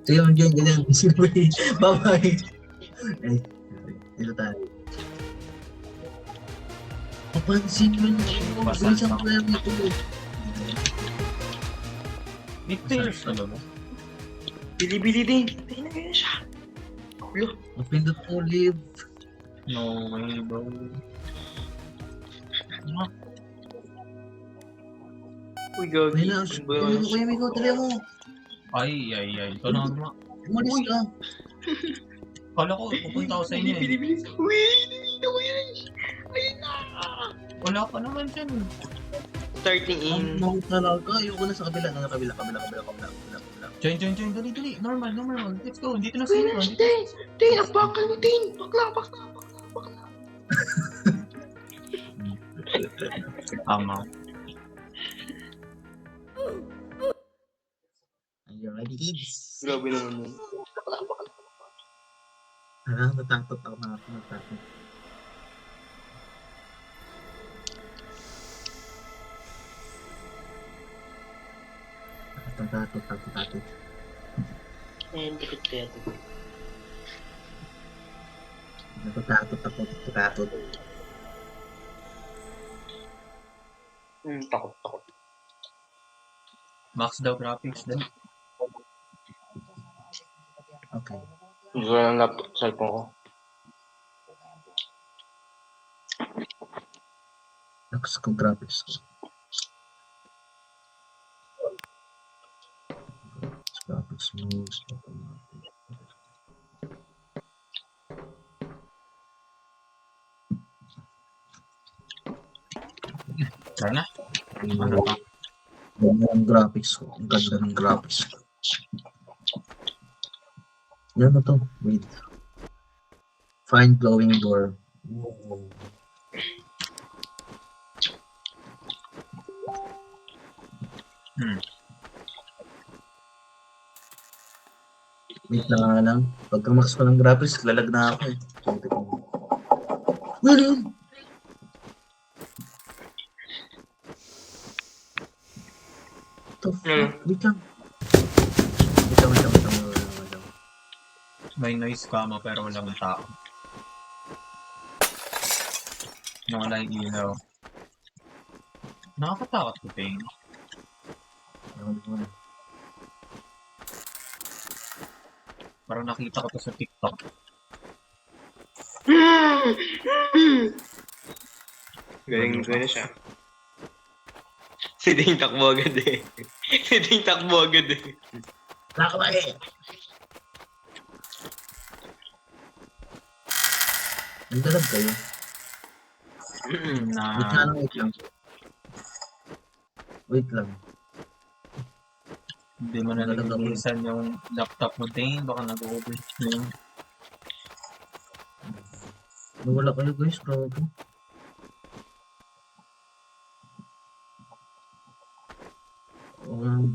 So yun, ganyan. Bye-bye. Eh, dito tayo. Papansin yun. Basal Bilis ang lang. player nito. May players na ba? Bili-bili din. Tingnan na siya. Ulo. Mapindot mo live. No way, bro. Ano? Uy, gagi. Ayun na. Kuya Miko, tali mo. Ay. Ito na nga. Umalis Uy. ka. Kala ko, pupunta ako sa inyo eh. Bili-bili. Uy, hindi ko yan. Ayun na. Wala pa naman dyan. Starting in. Ang talaga. Ayoko na sa kabila. Kabila. Join. Dali. Normal. Let's go. Dito na sino. Tin, ang bakal mo, Tin. Bakla. Tama. Are you ready, kids? Grabe naman yun. Natakot ako mga natakot. Takot. Takot kaya ito. Natatakot. Takot. Max daw graphics din. Okay. Gusto ko ng laptop, cellphone ko. Next ko graphics ko. Graphics moves. Sana. Ano pa? Ganda ng graphics ko. Ang ganda ng graphics ko. Yan na to. Wait. Find glowing door. Wow. Wait lang. Pagka-max ko ng graphics, lalag na ako eh. Ano yun? Wait lang. May noise kama pero walang tao. Nawala yung ilaw. Nakakatakot ko, Ping. Parang nakita ko to sa TikTok. Galing na siya. Si Ding takbo agad eh. Nakabali! Ang dalag kayo. Wait lang. Hindi mo na nalilisan yung laptop mo, Dane. Baka nag-overheat. Nawala kayo guys, grabe.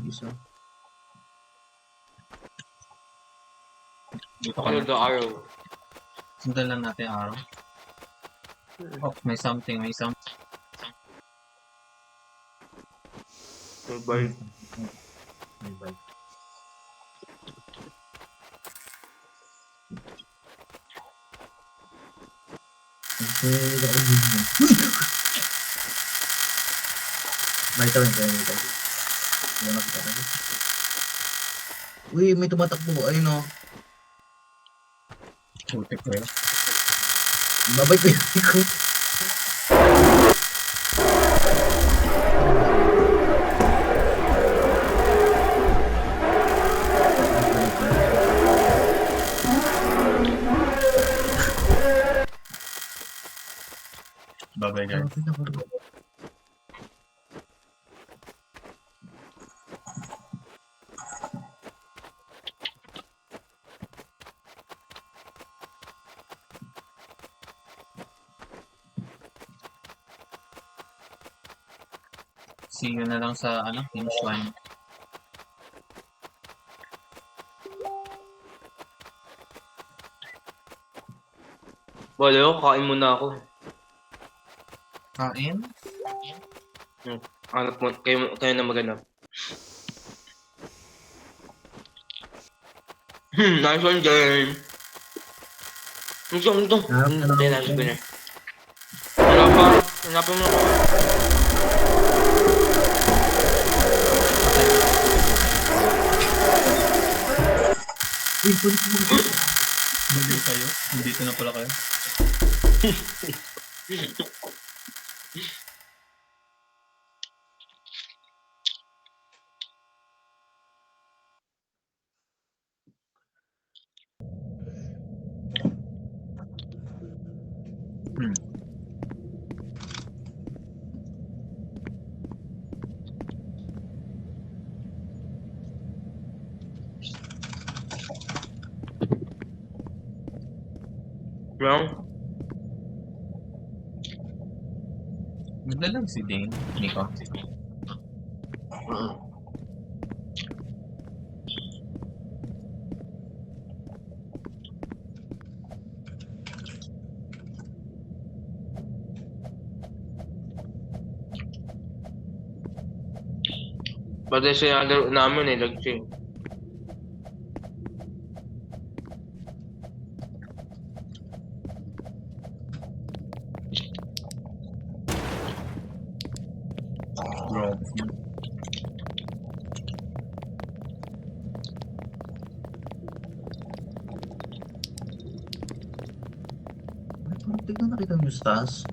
Isa. Dito ka Follow na. the arrow. Sundan lang natin ang araw. Oh, may something. Bye. Bye. Uy, may tumatakbo. Ayun o. Putik ko yun. Babay ko yung ko. Bye-bye, guys. See you na lang sa finish line. Wala, kain muna ako. Kain? Hanap mo, kayo na maghanap. Nice one, Jane. Ito. Hanapin Hindi, nasa ko na. Wala pa. Hanapin mo ako. Uy, pulis mo. Baliw kayo. Nandito na pala kayo. Wrong? Maglalag si Dane. Nico. Pati siya laro namin eh, lagsi. Bro. Tignan nakita mo yung stars.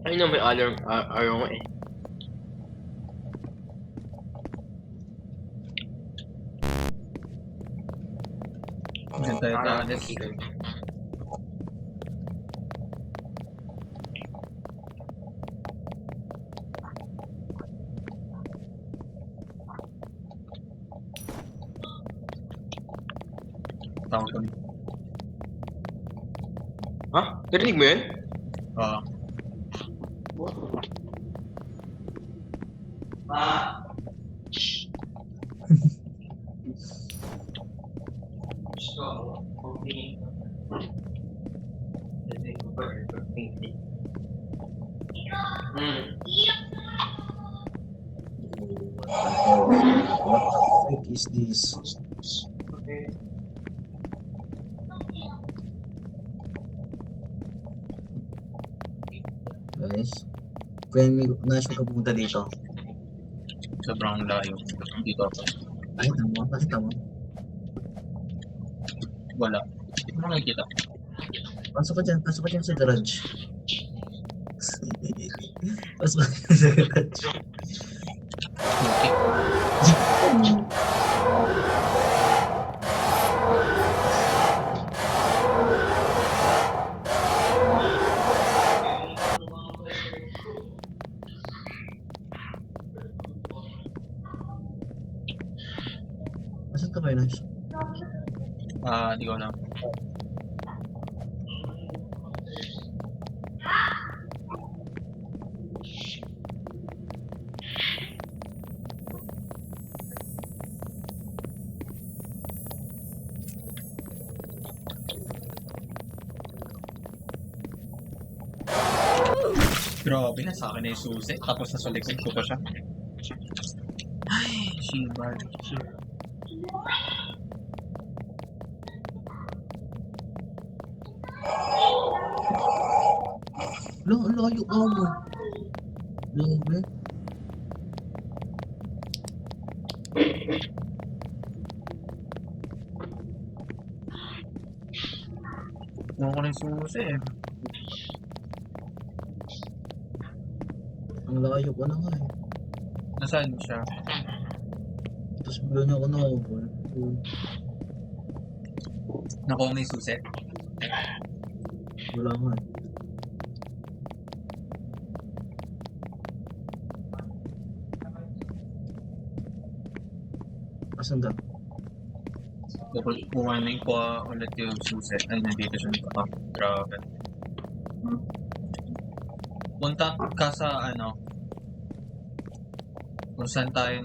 Ay no, may alarm. Araw nga eh. Diyan tayo taalis. Tawag kami. Ha? Narinig mo yun? Ah. What the frick is this? Guys, kung nais mo ka pumunta dito, Sobrang layo. Dito ako. nakita mo. Wala. Hindi mo nakikita. Pasok ka dyan sa garage. Pasok ka dyan sa garage. Okay. Nasaan ka ba yun, Ash? Di ko alam. Grabe na sa akin na yung susi. Tapos nasa likod ko pa siya. Ay, shibar. Ang layo ka mo. Grabe. Kuha ko na yung susi eh. Ang layo ko na nga eh. Nasaan siya? Tapos bigla niya ako nakakabol. Nakuha na yung susi. Wala nga eh. Asan ka? Kukuhanin ko ulit yung susi. Ay, nandito siya nito. Grabe. Punta ka sa ano, kung saan tayo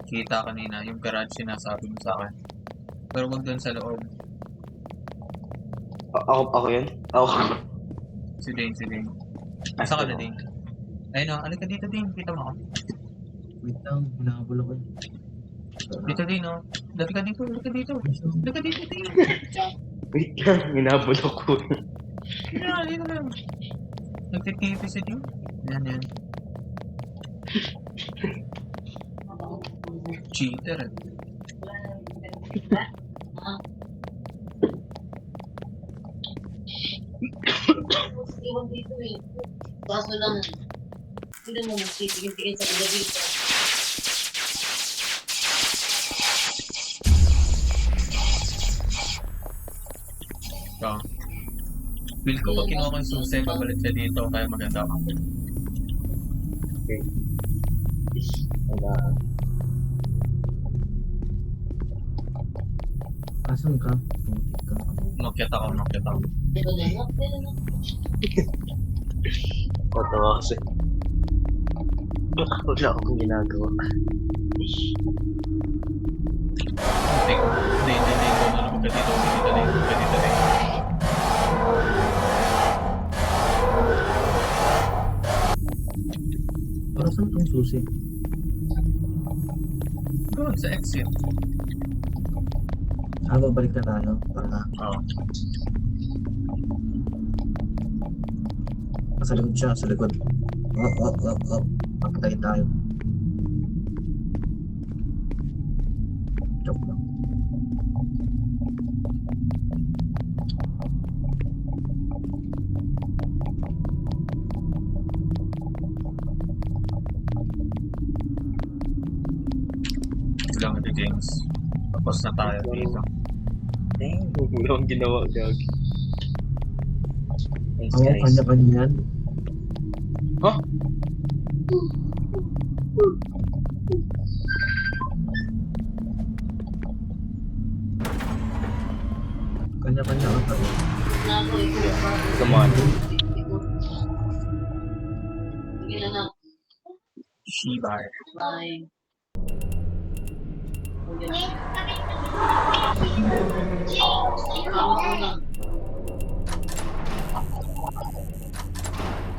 kita kanina, yung garage sinasabi mo sa akin. Pero wag doon sa loob. Ako yun? Ako. Si Dane. Asa ka na, Dane? Ayun o, alika dito, Dane. Kita mo ako. Wait lang, hinahabol ako eh. Dito din, oh. Dati ka dito, dati ka dito. Dati ka dito, dito. Wait lang, minabulok ko. Yan, dito lang. Nagtitipi si Dio. Yan, yan. Cheater, eh. Iwan dito eh. Kaso lang, hindi mo magsitigil-tigil sa iba dito. So, feel ko pag kinuha ko yung susi, babalik siya dito, kaya maganda ako. Wala. Asan ka? Putik ka. Umakyat ako, umakyat ako. Diba na lang? Tawa kasi. Wala akong ginagawa. Hindi, hindi, hindi. Huwag ka dito, huwag ka dito, huwag ka dito, huwag ka dito. Para saan itong susi? Doon, sa exit. Babalik na tayo. Para Oo. sa likod siya, sa likod. Up. Papatayin tayo. Joke lang. Ito lang ito, James. Tapos na tayo dito. Wala akong ginawa, gag. Thanks, Oo, guys. kanya-kanya yan. Huh? Kanya-kanya ka pa rin. Nako, ikaw. Come on. Sige na lang. Shibar. Bye. Ako ko lang.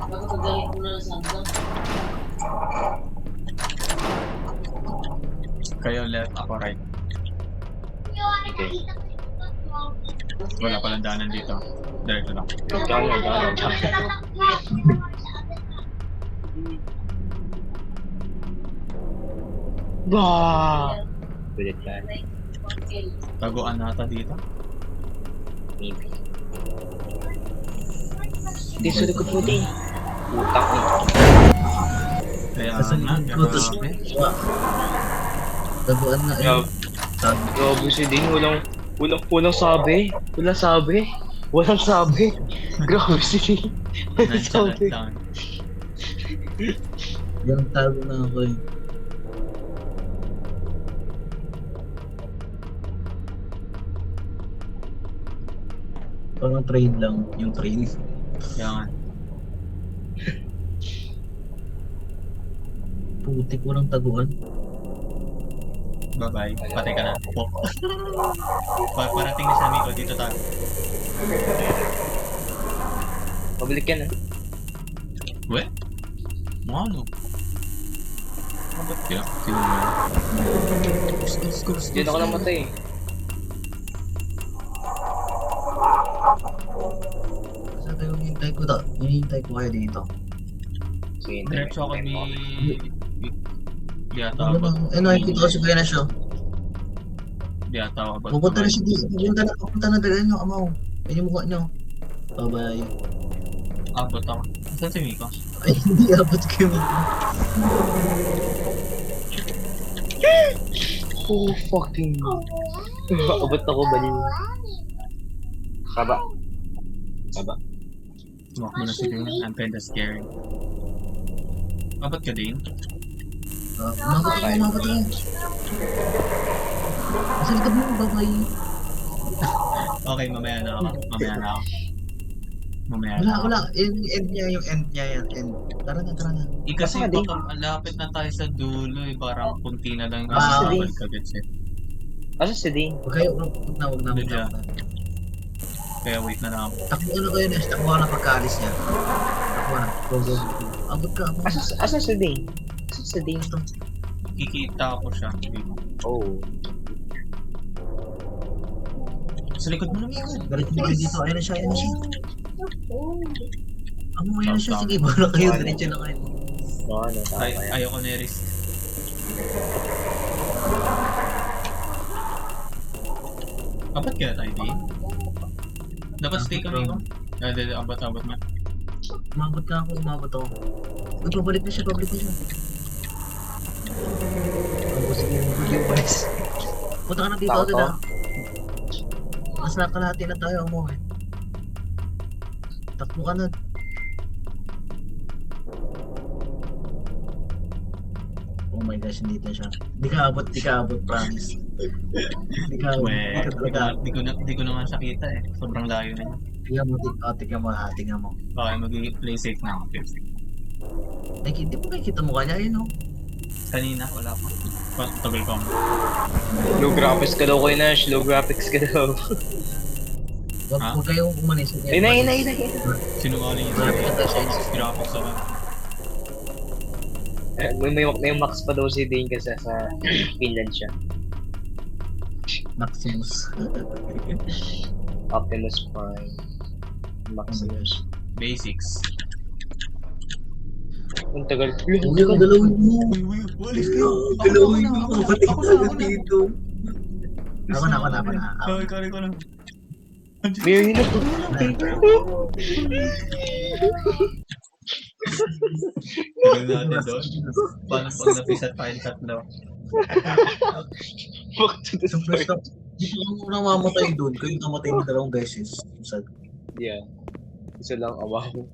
Bakit magaling ko na sa hanggang? Kayo left, ako right. Okay. Wala palang daanan dito. Diretso lang. Gano'n. Bah! Kulit ka. Taguan nata dito. Maybe. Hindi sa likod mo din. Utak mo. Kaya Kasi nga, Lotus. grabe. Taguan na Grabe. Sabi. Grabe si Ding. Walang sabi. Walang sabi. Walang sabi. Grabe si Ding. Walang Nonchalant sabi. lang. Yung tago na ako eh. Parang trade lang. Yung trade. Kaya nga. Putik, walang taguan. Bye-bye. Patay ka na. Pop. Parating na sa amigo. Dito tayo. Pabalik yan ah. We? Ano? Ba't kaya? Sino mo yan? Dito ako namatay. Saan kayo hinihintay ko? Hinihintay ko kayo dito. Sige, Diretso ako ni... Di ata Ano ako. bang? Eh, nakikita ko si Kuya na siya. Di ata ako. Pupunta na siya dito. Pupunta na dala nyo, amaw. Yan yung mukha nyo. Bye-bye. Abot ako. Saan si Miko? Ay, hindi abot kami. Oh, fucking... Abot ako, baliw. Kaba. Tumak mo na si Ding. I'm kinda scary. Abot ka din? Umabot ako. Sa likod mo, bye-bye. Okay, mamaya na ako. Wala. End niya yung end niya yan. End. Tara na. Eh, kasi Baka din. baka malapit na tayo sa dulo eh. Parang kunti na lang yung Ah, balik agad siya. Asa si Ding? Huwag kayo, wag na. Lydia. Kaya wait na lang ako. Takbo na kayo, Nes. Takbo na pagkaalis niya. Takbo na. Go. Abot ka. Asa si Ding? Asa si Ding? Kikita ko siya. Oh. Sa likod mo lumigo. Galit mo kayo dito. Ayun na siya, ayun na siya. Ayun na siya. Tama. Sige, bala kayo. Ano? Diretso na kayo. Ano, tama Ay, yan. ayoko na risk. Apat kaya tayo di? Dapat stay kami ko. Abat na. Umabot ka ako, umabot ako. Uy, pabalik na siya, pabalik na siya. Ako, sige, hindi umalis. Punta ka na dito, Tao Alden to? ah. Mas nakalahati na tayo, umuwi. Takbo ka na. Oh my gosh, hindi na siya. Di ka abot, promise. Di ka abot, Di ko na nga siya kita eh. Sobrang layo na yun. tingnan mo, tingnan mo. Okay, mag-play safe na ako. Di mo nakikita mo kanya yun, no? Kanina, wala pa. Tagal ko. Low graphics ka daw, Kuya Nash. Low graphics ka daw. Ha? Huwag kayong umalis. Inay. Sinungaling yung Grabe ka tayo. graphics ako. May max pa daw si Dane kasi sa Finland siya. Maximus. Optimus Prime. Maximus. Basics. Ang tagal. Uy, ang dalawin mo. Uy, walis ka. Dalawin mo. Kapatid ka dito. Ako na. Ikaw na. Mary na. Tagal natin doon. Paano pag napisat pa yung tatlo? Back to the Sa first start. time, dito ako namamatay doon. Kayo namatay ng dalawang beses. Yeah. Isa lang awa ko.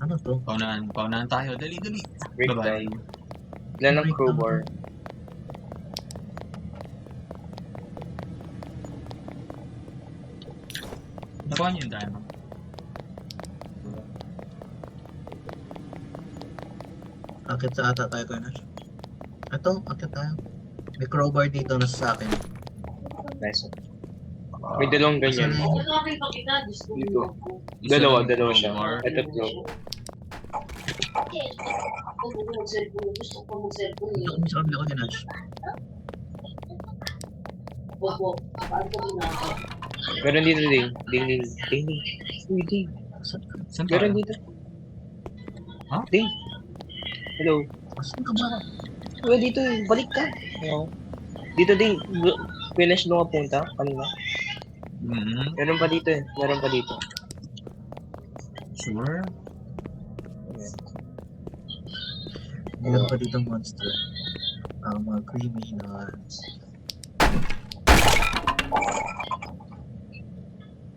Ano to? Paunahan tayo. Dali. Break Bye-bye. time. Ilan ang crowbar? Nakuha niyo yung diamond. Akit sa ata tayo, Kuya. Ito, akit tayo. May crowbar dito na sa akin. Nice. May dalawang ganyan. Asan Ano ang ipakita? Diyos ko. Dito. Isa Dalawa lang siya. crowbar. At tatlo. Gusto ko mag-cellphone. Gusto ko mag-cellphone. Dito kami sa kabila ko, Kuya. Wag. Kapaan ko ginagawa. Meron dito Ding. Ding. Uy, Ding. Saan tayo? Meron dito. Ha? Ding. Hello. Asan ka ba? Uy, dito. Balik ka. Oo. Dito Ding. Finish nung punta kanina. Mm-hmm. Meron pa dito eh. Meron pa dito. Sure. Meron pa dito monster. Ang mga criminals.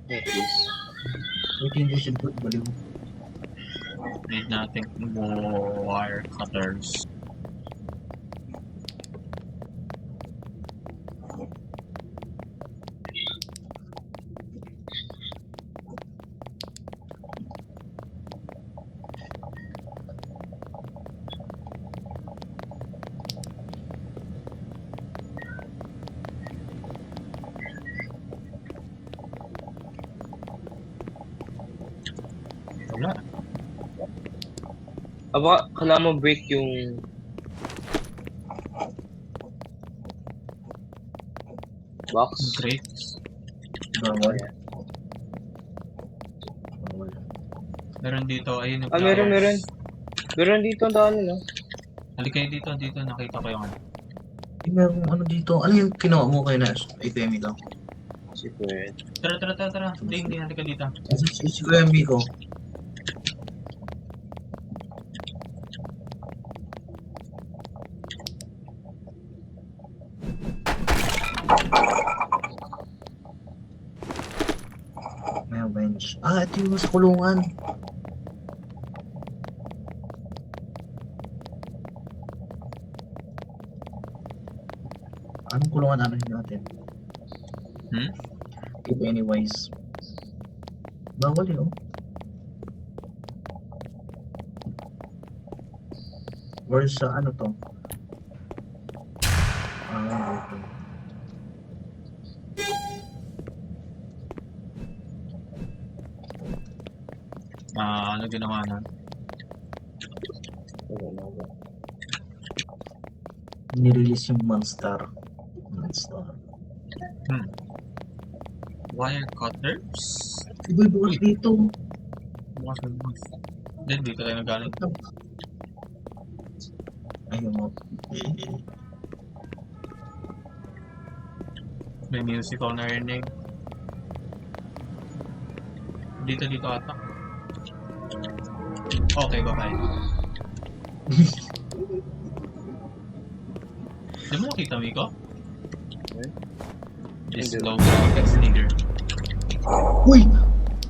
Yeah, please. Wait, hindi siya good. Baliw. Need natin wire cutters. Wala. Aba, kailangan mo break yung box. Crates. Bawal. Ayan. Bawal. Meron dito. Ayun yung Ah, meron. flowers. Meron dito ang daan no? Halika kayo dito. Dito nakita ko yung ano. Meron ano dito. Ano yung kinuha mo kay Nash? ATM ito. Secret. Tara. Ding, halika dito. Si Kuya MB ko. May bench. Ah, ito yung sa kulungan. Anong kulungan natin? Hmm? If anyways. Bawal yun. Or sa ano to? Okay. Ano ginawa na? Nirelease yung Monster. Wire cutters? Iba bukas dito. Then, dito tayo nagaling. Ayun mo. May music ako narinig. Dito ata. Okay, bye-bye. Di mo nakita, Miko? This Hindi. low graphics nigger. Uy!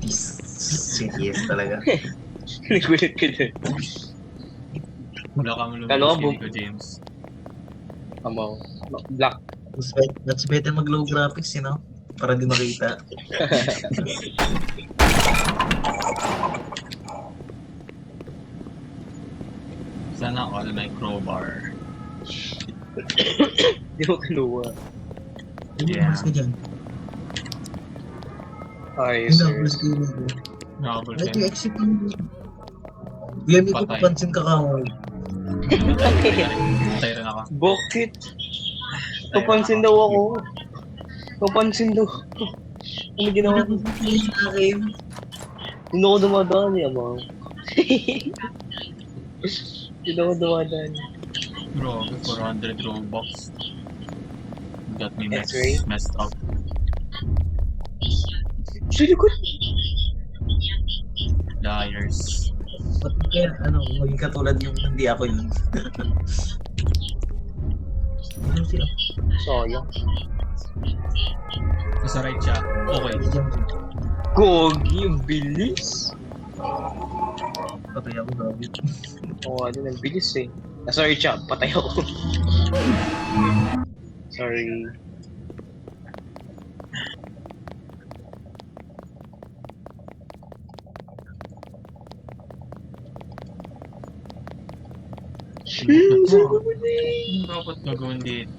Serious talaga. Nagulit ka din. Wala ka mo Kalo lumabas ka, kay Nico James. Amaw. Black. That's better mag low graphics, you know? Para di makita. Sana all may crowbar. Di mo kaluwa. Yeah. Umalis ka dyan. Ayos, Hindi, sir. umalis ka dyan. Nakabul Ito ka. exit ang... Yan, may Patay. papansin ka ka. Patay rin ako. Bakit? Papansin daw ako. Papansin daw. Ano ginawa ko? Hindi sa akin. Hindi ako dumadaan eh, amaw. Hindi ako dumadaan. Bro, 400 Robux. Got me That's right. messed up. Sa likod! Liars. Pati kaya, maging katulad yung hindi ako yun. Ano siya? Sayang. Nasa right siya. Okay. Gogi, ang bilis! Patay ako gabi. Oo, ano, ang bilis eh. Sorry, chap. Patay ako. Sorry. Dapat gagawin dito.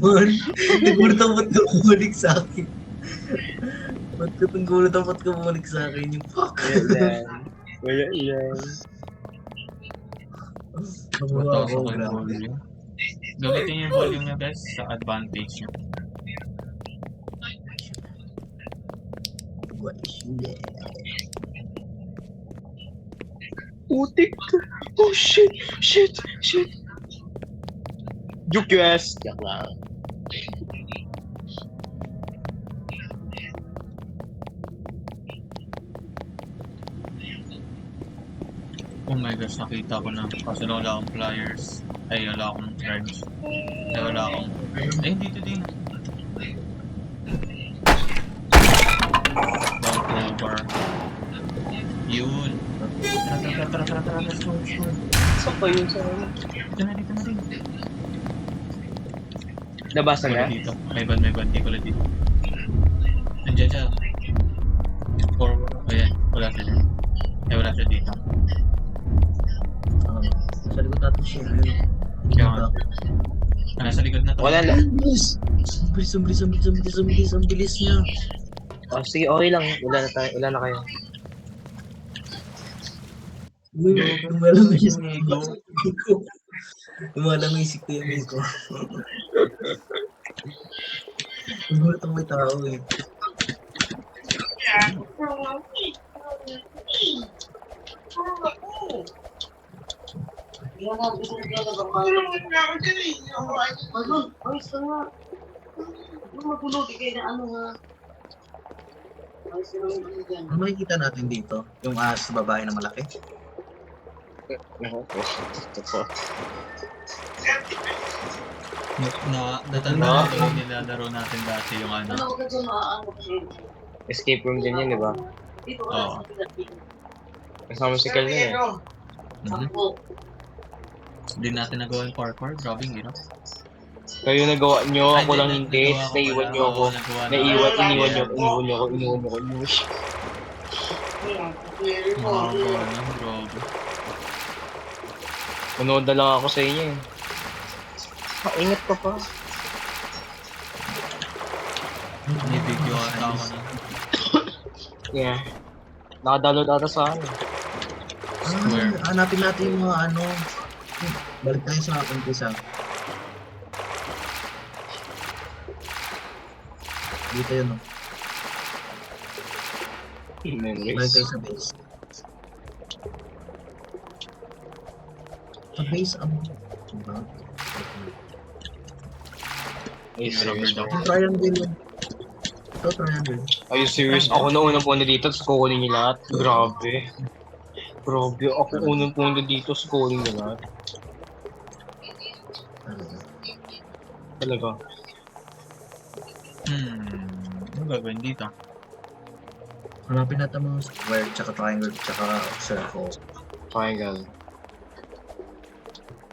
Man, nagulat ba't ka bumalik sa akin? Ba't ka nagulat ba't ka bumalik sa akin? Yung fuck. Wala lang. Wala lang. Nabuha Mataas ako, ako yung grabe. volume. Gamitin yung volume na guys sa advantage nyo. What is that? Putik! Oh shit! Shit! Shit! Juke your ass! Yak lang. Oh my gosh, nakita ko na. Kasi wala akong pliers. Ay, wala akong threads. Ay, wala akong... Ay, dito din. Down crowbar. Yun. Tara. Let's go. Saan pa yun sa ano? Dito na rin. Nabasa Wala na? dito. May ban. Di ko lang dito. Nandiyan siya. Or, ayan. Wala siya dyan. Ay, wala siya dito. Sa likod natin siya. Kaya, nasa likod na to. Wala lang. Ang bilis niya. Oh, sige, okay lang. Wala na tayo. Wala na kayo. Tumalang isip ko. Tumalang isip ko yung ko. Nagulat ang may tao eh. Yan ang gusto ko na babae. Ano? Ayos ka nga. Ano matulog? Kaya na ano nga. Ayos ka lang ano dyan. Ano makikita natin dito? Yung ahas sa babae na malaki? Natanda ko yung nilalaro natin dati yung ano. Ano ka dyan maaano kasi? Escape room din yun, di ba? Dito Oo. ka sa Pilipinas. Kasama si Cal yun eh. Sampo. Hindi natin nagawa yung parkour. Grabe, you know? Kayo nagawa nyo, ako Ay, lang hindi. nagawa ko Naiwan pala. nyo ako. Oo, nagawa na. Iniwan nyo ako. Mahaba na, grabe. Manood na lang ako sa inyo eh. Ingat ka pa. May video ata ako na. Yeah. Nakadalot ata sa ano. Square. Hanapin natin yung mga ano. Balik tayo sa umpisa. Dito yun, no? Balik Memories. tayo sa base. Sa base, diba? Ay, serious Rubber bro. Yung triangle yun. Ito, triangle. Are you serious? Ako na unang punta dito, scoring niyo lahat. Grabe. Grabe, ako unang punta dito, scoring niyo lahat. Talaga. Ano gagawin dito? Hanapin natin mga square, tsaka triangle, tsaka circle. Triangle.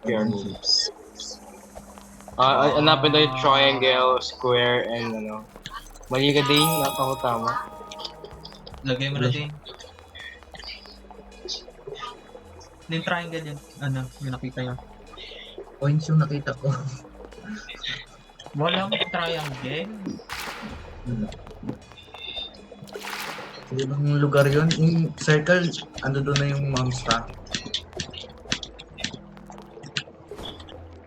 Ayan. Pyramid. Hanapin tayo yung triangle, square, and ano. Mali ka din, ako tama. Lagay mo na din. Yung triangle yun. Ano, yung nakita nyo. Points yung nakita ko. Walang triangle. Sa ibang lugar yun. Yung circle, ando doon na yung monster.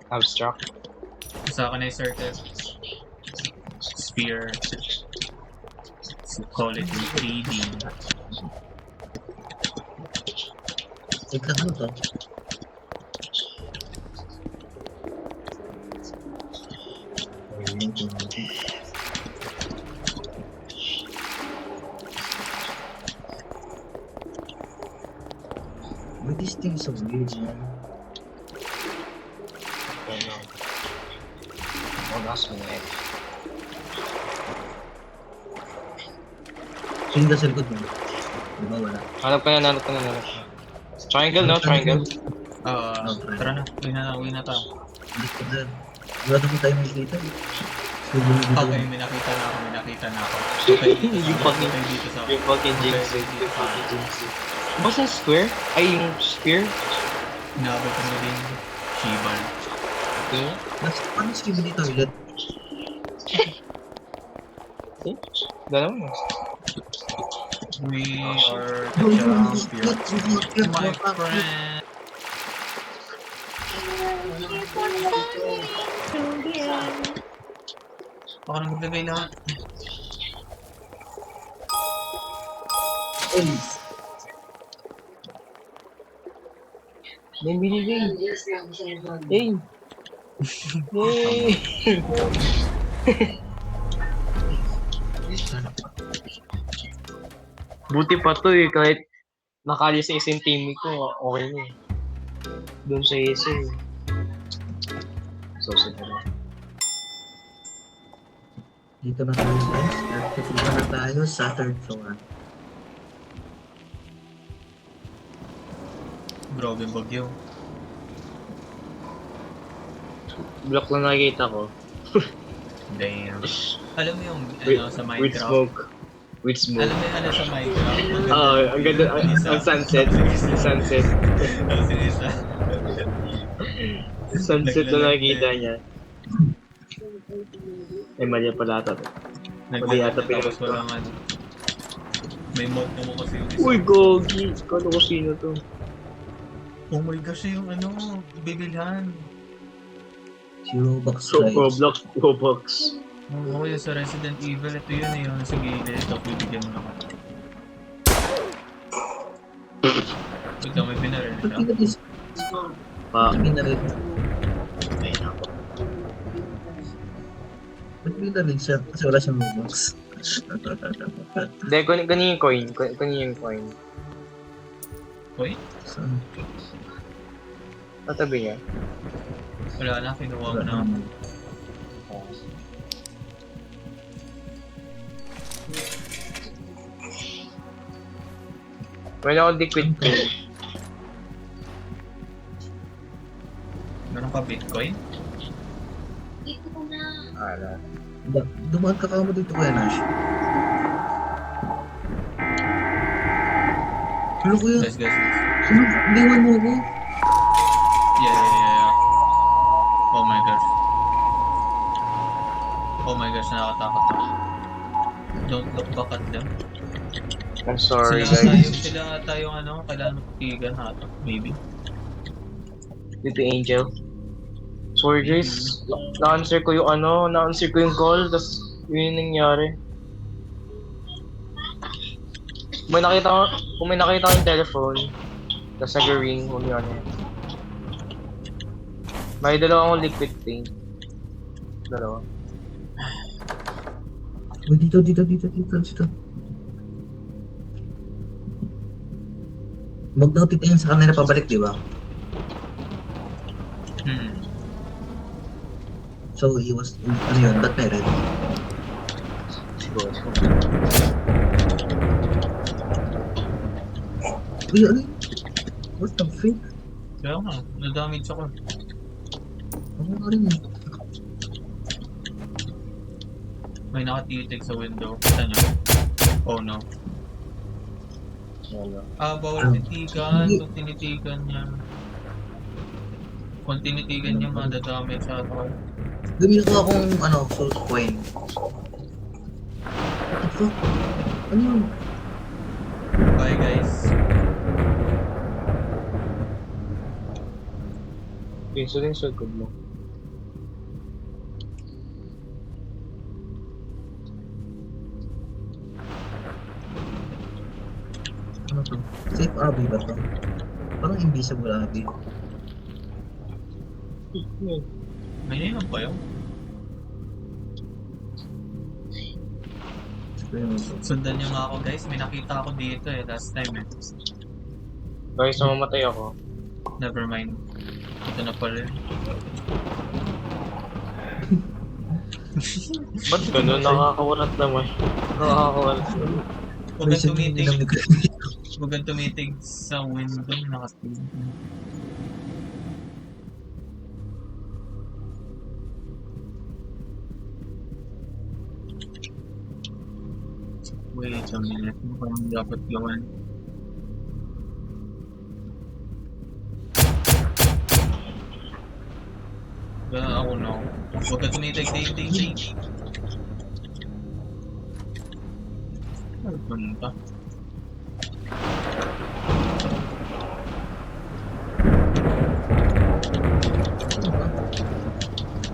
Abstract. Sa akin ay circle. Sphere. So, call it in 3D. Tignan mo to. But these things so weird, man. Ano. Oh, last minute. Sino sa likod mo? Diba wala? Hanap ka na. Triangle, no? Triangle. Tara na. Uwi na tayo. Hindi ko dyan. Wala naman tayo makikita. So, Okay, may nakita na ako. Okay, dito Yung sa fucking- okay, dito sa Yung fucking jinx. Okay, Yung fucking jinx. Basta square? Ay, yung spear? Inabot ko na din. Shibal. Okay. Paano skip dito ulit? Dalawa mo. We are the champions. My friend. Baka nang maglagay lahat. Ace. Then binigay. Hey! Buti pa to eh, kahit nakali sa isang team ko, okay na eh. Doon sa isa eh. So, siguro. Dito na tayo guys. Nagpapulpa na tayo sa third floor. Grabe bagyo. Block lang nakikita ko. Damn. Alam mo yung With, sa with Minecraft? smoke. With smoke. Alam mo yung sa Minecraft? Oo, ang ganda. Ang sunset. Ang sunset. Sige isa. Sunset na nakikita niya. Ay, mali pala ata. Mali ata Tapos pinag- walang ano. May mod mo kasi yung isa. Uy, gogi! Kano ko sino to? Oh my gosh, yung ano, bibilhan. Si Robux So, guys. Roblox. Oo, yung sa Resident Evil, ito yun eh, yung sa gilid. Ito, bibigyan mo naman. Ito, may binaril Ba't siya. pinalis? Pa. Ba't pinalis? Ba't pinalis siya? Kasi wala siyang Robux. Hindi, kunin yung coin. Kunin yung coin. Uy, Saan? Tatabi niya. wala na, kinuha ko Wala na. naman. Wala akong liquid coin. Meron ka Bitcoin? Dito ko na. Ala. Dumaan ka mo dito kaya Nash. Ano kuya? Guys. Ano? Liwan mo ako? Yeah. Oh my gosh. Oh my gosh, nakakatakot na. Don't look back at them. I'm sorry, Sila ata yung, guys. sila ata yung ano, kailangan magtigan ata. Maybe. Dito, Angel. Sorry, guys. Na-answer ko yung ano, na-answer ko yung call, tapos yun yung nangyari. May nakita ko, kung may nakita ko yung telephone, tapos nag-ring, huwag yun eh. May dalawa akong liquid paint. Dalawa. Uy, dito. Mag-note yun sa kanila pabalik, di ba? Hmm. So, he was, ano yun, ba't may red? Siguro. Uy, ano yun? What the freak? Kaya nga, na-damage ako. Ano nga rin yun? May nakatitig sa window. Saan yun? Oh no. Ano. Bawal titigan. Kung tinitigan niya. Kung tinitigan niya, madadamage sa ako. Gawin ko akong, ano, soul coin. What the fuck? Ano yun? Bye guys. Pinso din sa likod mo. Ano to? Safe Abby ba to? Parang invisible Abby. May nainom pa yun. Siguro mo to. Sundan niyo nga ako guys. May nakita ako dito eh. Last time eh. Guys, namamatay ako. Never mind. Ito na pala yun. Ba't ganun? Nakakawalat naman. Nakakawalat. Huwag kang May tumitig. sinunod ko. Huwag kang tumitig sa window. Nakatig. Wait a minute. Mukhang dapat gawin. Ganun ako no. Huwag kang tumitig. Ting. Ano ba?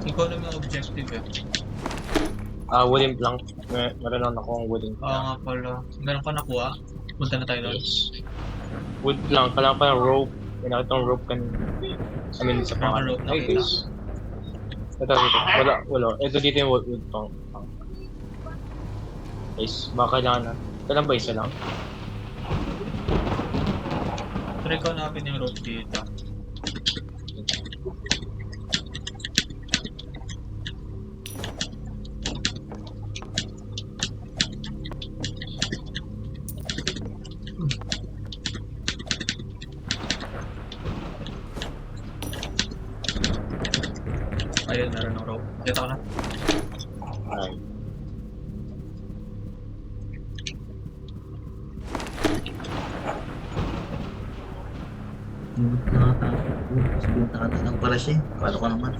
Ikaw naman ang objective eh. Wooden plank. Meron akong wooden Oo plank. nga pala. Meron ka nakuha? Punta na tayo doon. Yes. Wood plank. Kailangan pa ng rope. May nakita ng rope kanina. I mean, sa Wala kang pangalan. rope Ay, nakita. guys. Ito. Wala. Ito dito yung wood plank. Guys, baka kailangan na. Kailan ba isa lang? Try ko hanapin yung rope dito. Ayun, meron ng rope. Dito ka na. Ay. Yung nakakatakot. Sabihin nakatalang pala siya. Kala ko naman.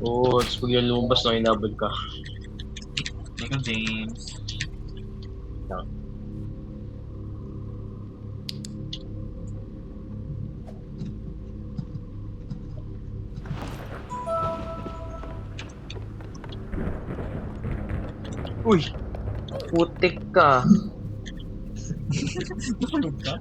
Oo, tapos pag yung lumabas na inabot ka. Ikaw, James. Uy! Putik ka! Tulog ka?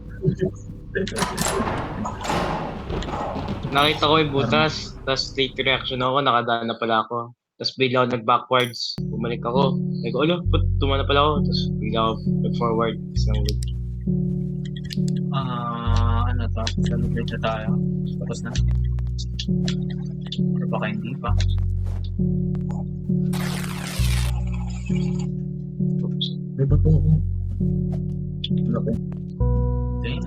Nakita ko yung butas, tapos straight reaction ako, nakadaan na pala ako. Tapos bigla ako nag-backwards, bumalik ako. Like, alo, tuma na pala ako. Tapos bigla ako nag-forward. Ano to? Celebrate na tayo. Tapos na. Or baka hindi pa. May bato ako. Laki. Damn.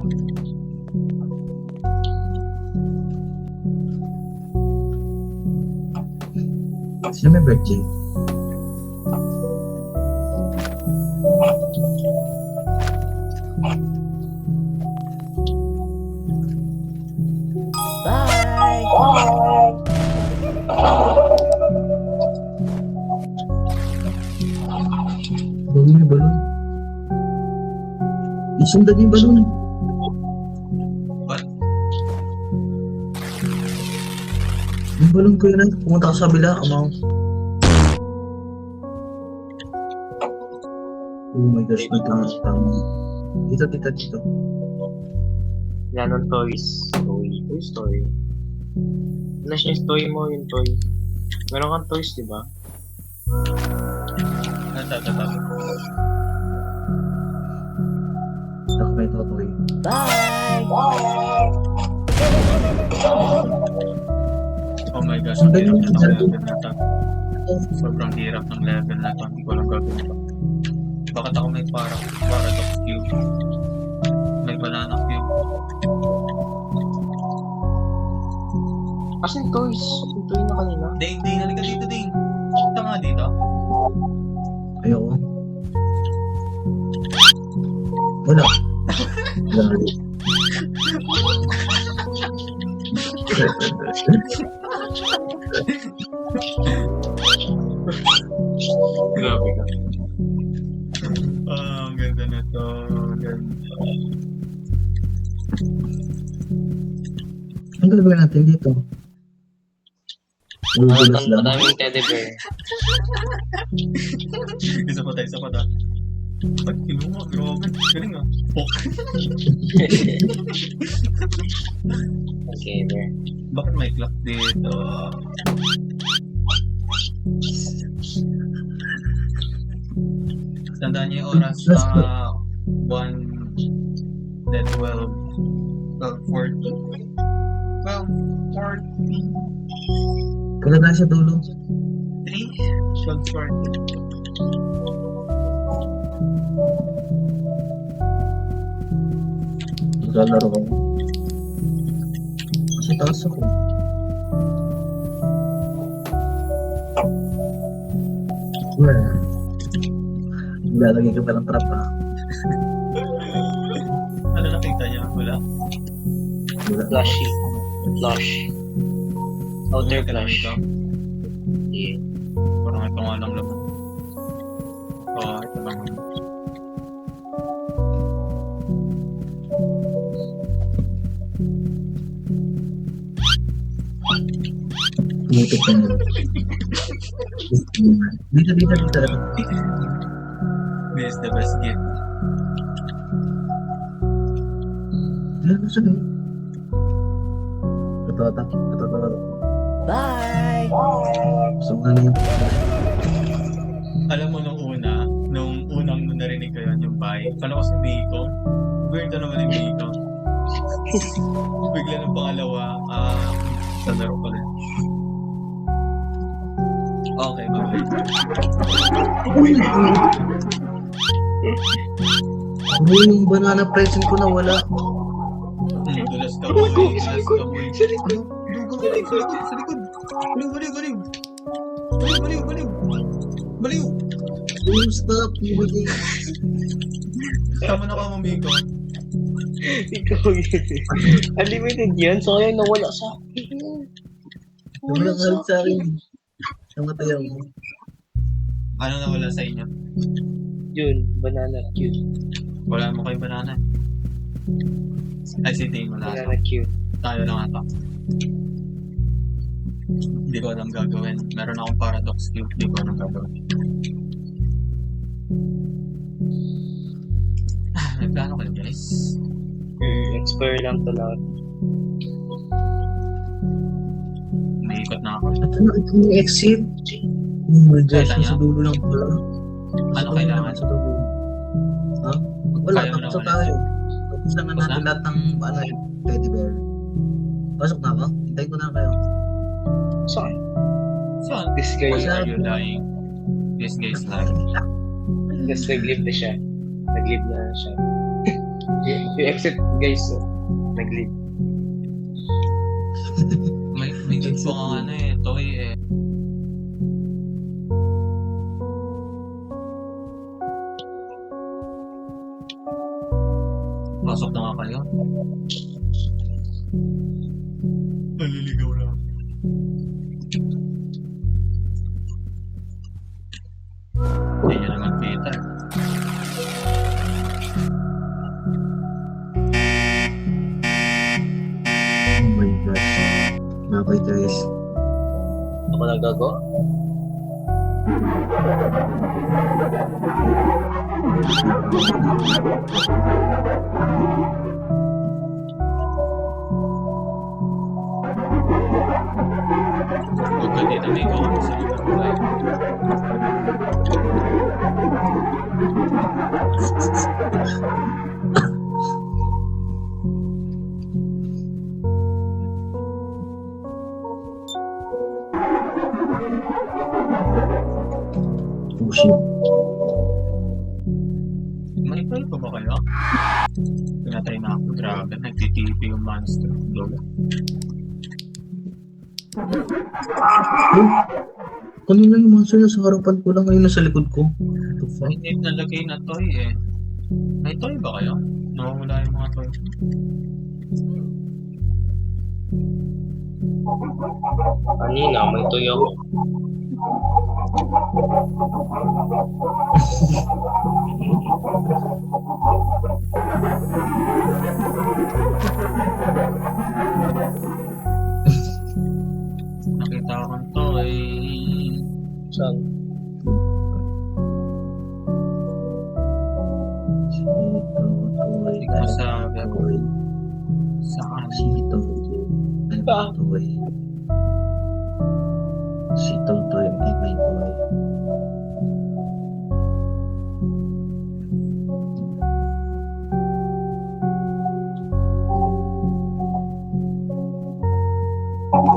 Sino may birthday? Balon may balon. Isundan yung balon. What? Yung balon ko yun, pumunta ka sa kabila, amaw. Oh my gosh, tama. Dito. Yan ang toys. Toy story. Ano siya yung toy mo, yung toy? Meron kang toys, di ba? Natatatap. Ako may totoy. Oh my gosh, ang hirap na ng level na to. Sobrang hirap ng level na to. Hindi ko alam gagawin pa. Bakit ako may paradox cube? May banana cube. Kasi toys. Yung toy na kanina. Ding, halika dito, Ding. Kita nga dito. Ayoko. Wala. Grabe ka. Ang ganda na to. Ang gagawin natin dito? Ugulas lang. Madaming teddy bear. Isa pa ta. Ay, kinuha. Grabe. Galing ah. Pok. Okay, bear. Bakit may clock dito? Tandaan niyo yung oras sa 1, then 12, 12:40. 12:40. Kala tayo sa dulo. 3, 12:40. Maglalaro ko. Kasi taas ako. Well, lalagay ka pa ng trap ha. Ano nakita niya? Wala? Wala. Flashy. Flash. Outer Ka lang flash. ito. Yeah. Parang ito nga lang laman. Oo, ito lang. Tumutok ka na. Dito. This is the best gift. Ilan na siya eh? Ito. Bye! So nga na yun. Alam mo nung unang narinig ko yun, yung bye. Kala ko si Biko. Weird na naman yung Biko. Bigla ng pangalawa, sa laro ko rin. Okay, bye. Yung banana present ko na wala. Dulas ka boy. Sa likod. Sa likod. Baliw. Stop. Tama na ka mo, Biko. Ikaw yun. Unlimited yan. Sayang nawala sa akin. Wala ka sa akin. Namatay ako. Ano na wala sa inyo? Yun. Banana cute. Wala mo kayo banana. Ay, si Dane wala. Banana cute. Tayo lang ata. Hindi ko alam gagawin. Meron akong paradox cube. Hindi ko alam gagawin. Nagplano kayo guys. Explore lang to lahat. May ikot na ako. Ito yung exit. Oh my gosh, Kaya nasa niya? dulo lang pala. Ano kailangan? Sa dulo. Ha? Wala, Kaya mo tapos na naman tayo. Tapos na Tapos natin na? lahat ng teddy bear. Pasok na ako? Hintayin ko na kayo. Saan? Saan? This guy. Why are you lying? This guy is lying. Tapos nag-leave na siya. Nag-leave na siya. Yung exit guys. Nag-leave. May gift ko nga ano eh. Toy eh. Pasok na nga kayo. Naliligaw na. Hindi nyo naman kita. Gago? Huwag ka dito may ikaw sa buhay. Oh shit. May pay pa ba kayo? Pinatay na ako. Grabe, nagtitipi yung monster. Lolo. Kanina yung monster na sa harapan ko lang, ngayon nasa likod ko. What the fuck? May tape nalagay na toy eh. May toy ba kayo? Nawawala yung mga toy. Kanina, may tuyo ako. Nakita ko ng toy. Saan? Hindi ko masabi. Saan? Sito. Toy. Sito toy. May toy.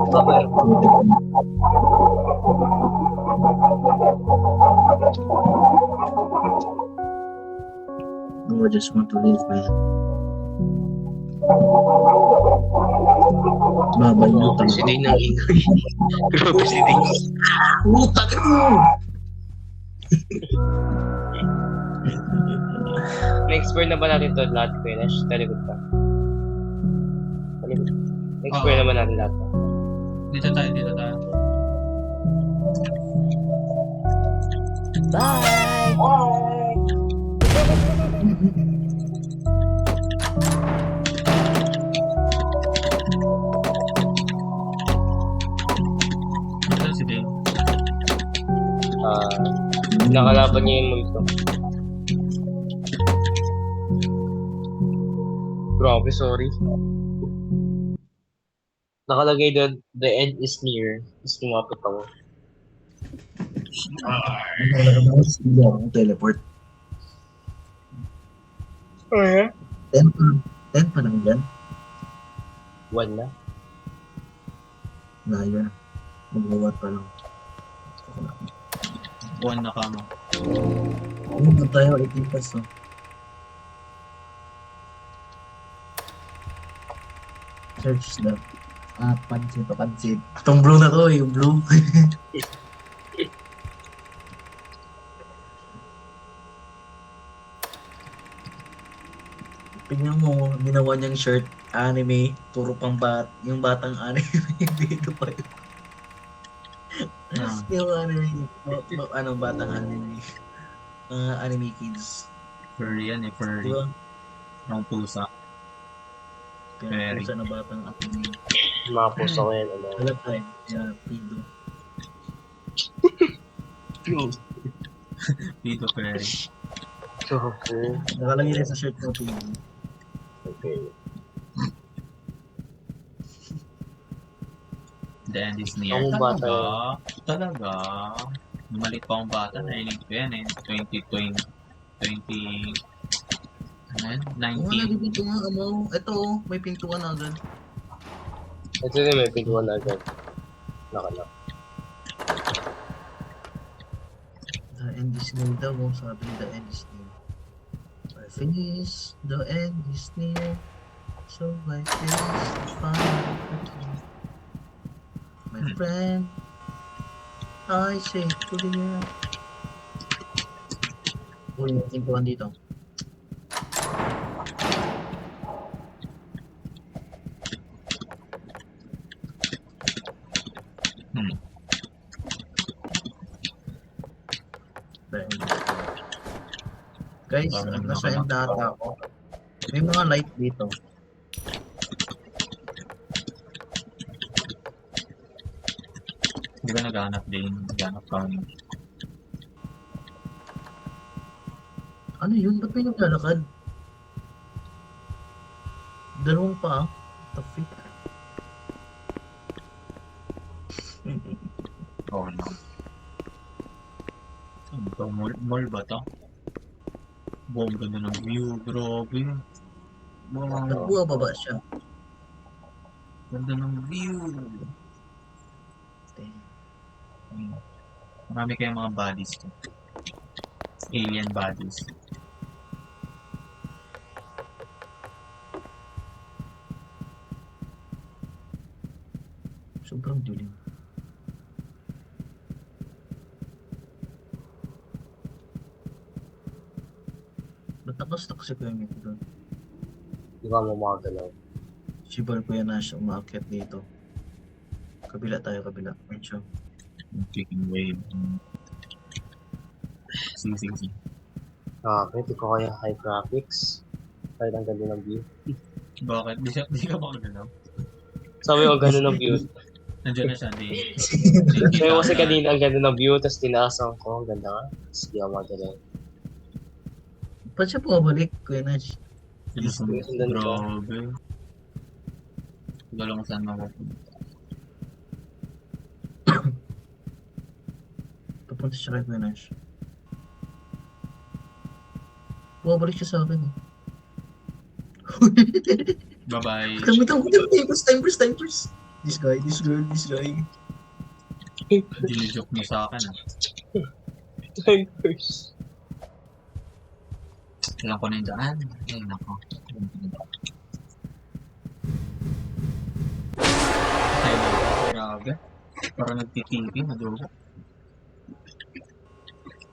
Okay. No, I just want to live, man. Babay mo Grabe si Dane ng ingay. Grabe si Dane. Puta ka mo! Na-explore na ba natin ito lahat, Kuya Nash? Talikod pa. Talikod. Na-explore Oo. naman natin lahat. Dito tayo, dito tayo. Bye. Ano si Dane? Nakalaban niya yung multo. Grabe, sorry. Nakalagay doon, the end is near. Tapos lumapit ako. Hindi ako teleport. Okay. 10 pa lang yan. One na. Naya. Mag-1 pa lang. One na kamo. Ano ba tayo? 18 pas, no? Search na. Pansit pa, pansit. Itong blue na to, yung blue. Tingnan mo, ginawa niyang shirt, anime, puro pang yung batang anime, dito pa yun. Yung anime, batang anime. Anime kids. Furry yan eh, furry. Diba? Ang pusa. Kaya Very. pusa na batang anime. Mga puso ko yan. Alam tayo, yeah, pido. Dito furry. Okay. Nakalagay rin sa shirt mo, pido. Okay. The end is near. Ang bata Talaga. Maliit pa akong bata. Narinig ko yan eh. 2020. Ano yan? Kung 19. nga nagpinto nga, ito, may pintuan na agad. Ito din may pintuan na agad. Nakalak. The end is near daw, sabi the end is near. I finish, the end is near. So I finish the final. My friend, I say clear. Uy, may pintuan dito. Guys, nasa end data ako. May mga light dito. Di ba naghahanap din? Naghahanap kami. Ano yun? Ba't may naglalakad? Dalawang pa. What the fuck? Oo na. Saan ba? Mall ba to? Buong ganda ng view. Grabe. Wow. Nagbuha-baba siya. Ganda ng view. Ayun. Marami kayong mga bodies to. Alien bodies. Sobrang dilim. Ba't nakastak si Kuya Nick doon? Di ba mo makagalaw? Si Bar Kuya Nash umaakyat dito. Kabila tayo, kabila. Medyo. Chicken wave. Sige. Hindi ko kaya high graphics. Kahit ang ganda ng view. Bakit? Di ka makagalaw? Sabi ko, ang ganda ng view. Nandiyan na siya, di. Sabi ko kasi kanina ang ganda ng view, tapos tinaasan ko, ang ganda nga. Tapos di ako magalaw. Ba't siya bumabalik, Kuya Nash? Grabe. Galang saan ako. Papunta siya kay Kuya Nash. Bumabalik siya sa akin. Bye-bye. Timers. This guy. Dinijoke niyo sa akin. Timers. Alam ko na yung daan. Ay, nako. Ay, grabe. Parang nagtitipi, madugo.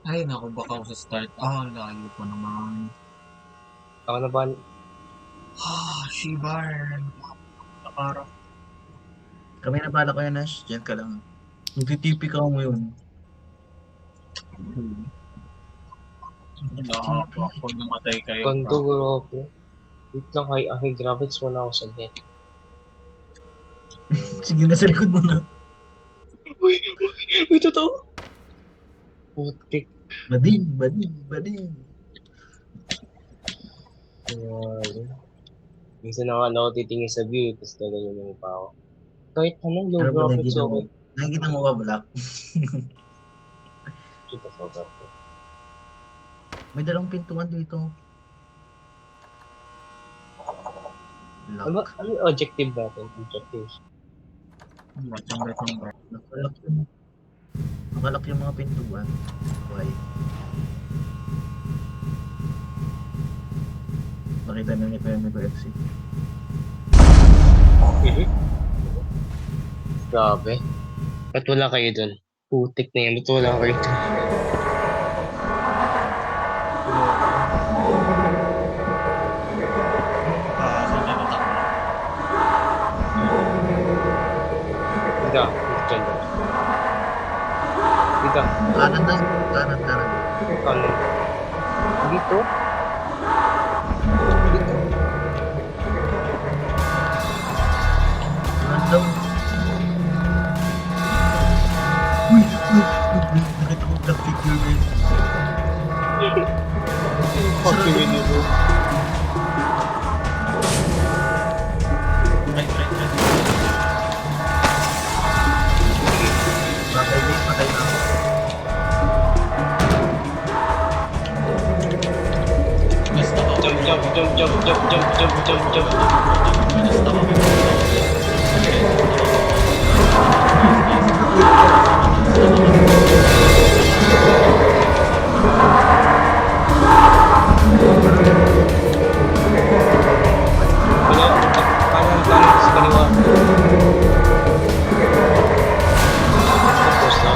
Ay, nako, baka ako sa start. Layo pa naman. Ako na ba? Shibar. Parang. Kami na bala, Kuya Nash. Diyan ka lang. Nagtitipi ka mo yun. Pag namatay kayo. Kondo, grabe. Wait lang, high graphics muna ako sa net. Sige, nasa likod mo na. Uy, totoo? Putik. Bading. Minsan naman ako titingin sa view, tapos gaganyan pa ako. Kahit anong low Ano ba graphics nakikita ako. mo? Nakikita mo ba, Black? Kita sa graphics. May dalawang pintuan dito. Ano Lock. yung objective natin? Objectives. Nakalak yung mga pintuan. Why? Makita na ni Kuya Nico exit. Grabe. Ba't wala kayo dun? Putik na yan. Ba't wala kayo dun? Saan tayo matakbo? Dito. Dito. Kanan. Kanan. Dito? Random. Uy! Nakita ko black figure, man. Fuck you, dito. Right. Patay na ako. Basta ako. Jump. Basta ako. Wala. Kanan sa kaliwa. Tapos na.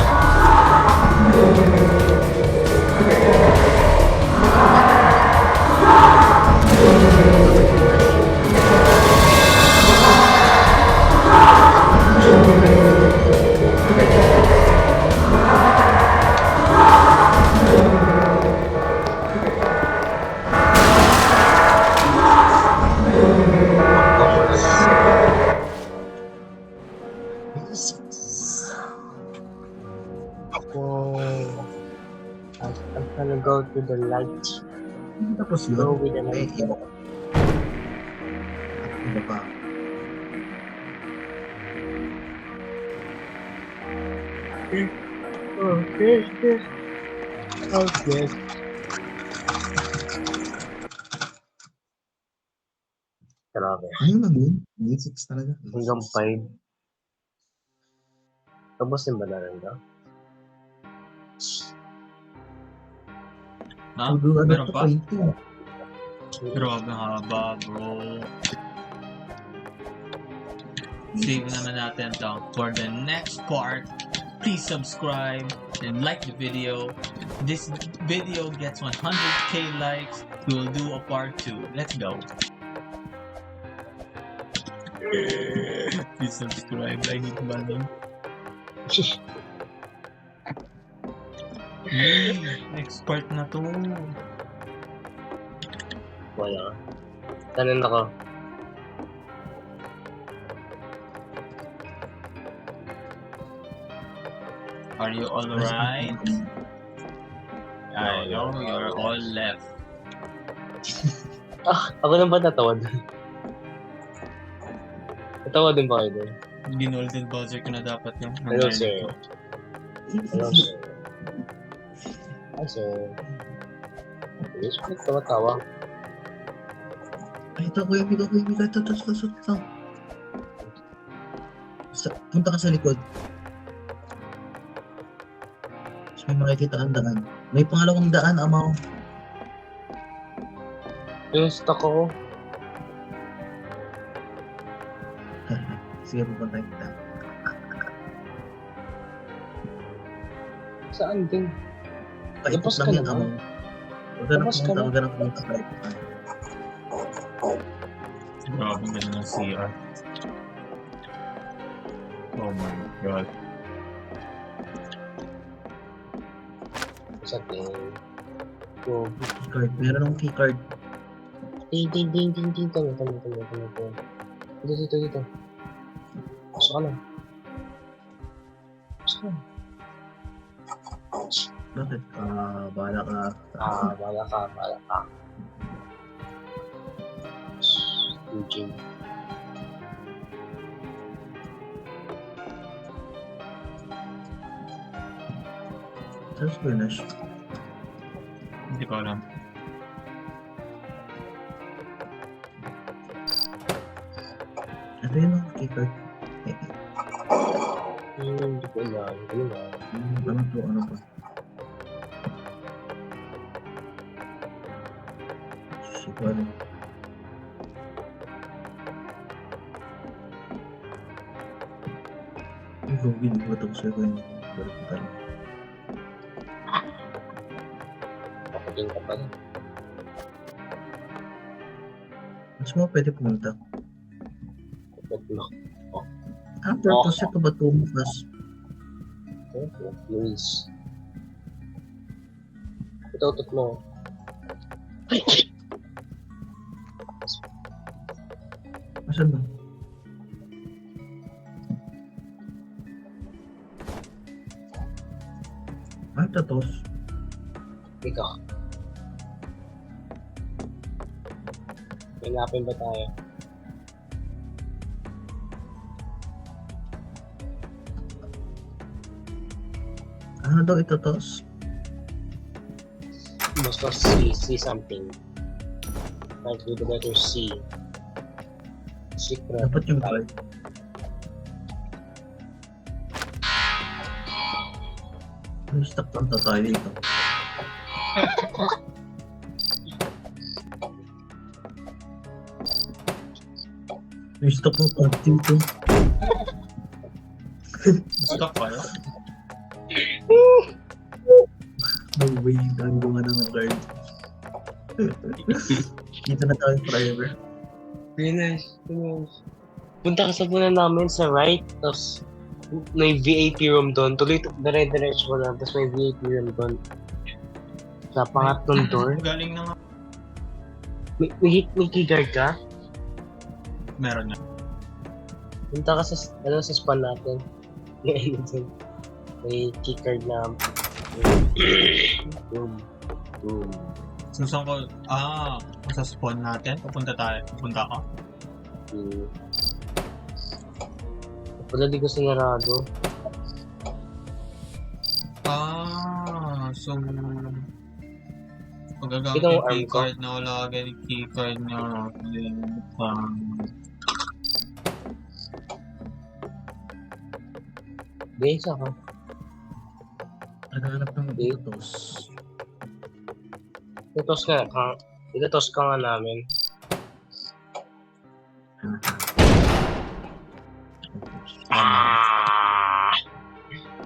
with the light. Tapos Go yun. with the May light. iba pa. Okay. Okay. Grabe. Ano lang yun? Grade 6 talaga. Hanggang 5. Tapos yung banaran ka? Ha? Tudo ano Meron to, pa? 20. Grabe haba, bro. Save naman natin to for the next part. Please subscribe and like the video. This video gets 100k likes. We will do a part 2. Let's go. Please subscribe. I need money. Next part na to. Wala. Tanan ako. Are you alright? I know you're all left. Ako lang ba natawad? Natawad din ba kayo doon? Ginolden buzzer ko na dapat yung Hello, sir. Hello, sir. Hi, sir. Yes, tawa-tawa. Ay, ito, kuya, ito. Punta ka sa likod. Tapos may makikita ang daan. May pangalawang daan, amaw. Yung stuck ako. Sige, pupunta kita. Saan din? Paikot Tapos lang ka yan, na ba? amaw. Huwag ka na Tapos ka pumunta, na? huwag ka na pumunta. Paikot lang. Grabe ganda ng CR. Oh my god. Sa atin. Go. Keycard. Meron akong keycard. Ding. Tama. Dito. Pasok ka na. Bakit? Bahala ka. Bala ka. Eugene. Saan ko yun, Ash? Hindi ko alam. Ito yun ang keycard. Hindi ko alam. Ano to? Shit, wala. Ay, Gawin, ba't ako sa'yo yun? Balik ko tayo. Papating ka pala. Mas mo pwede pumunta. Kapag mo. Ang purpose ito ba tumukas? Luis. Ito, utot mo. Asan ba? Ay, tatos. Ikaw. Hinapin ba tayo? Ano daw ito, tos? Basta see something. Like with the letter C. Secret. Dapat yung card. Ay, stuck lang tayo dito. May stuck mo pag dito. Stuck pa yun? No way, dahil gumawa ng card. Dito na tayo forever. Finish. Punta ka sa punan namin sa right, tapos may VIP room doon. Tuloy, dire-diretso ko lang, tapos may VIP room doon. Sa pangatlong door. Galing na nga. May keyguard ka? Meron na. Punta ka sa, sa span natin. May keycard na room. Susan ko, sa spawn natin, pupunta ka. Wala di ko sinarado. So, magagamit Ito ang yung arm ko. keycard na wala agad yung keycard niya. Di, isa ka. Naghanap ng itos. Itotos ka nga namin.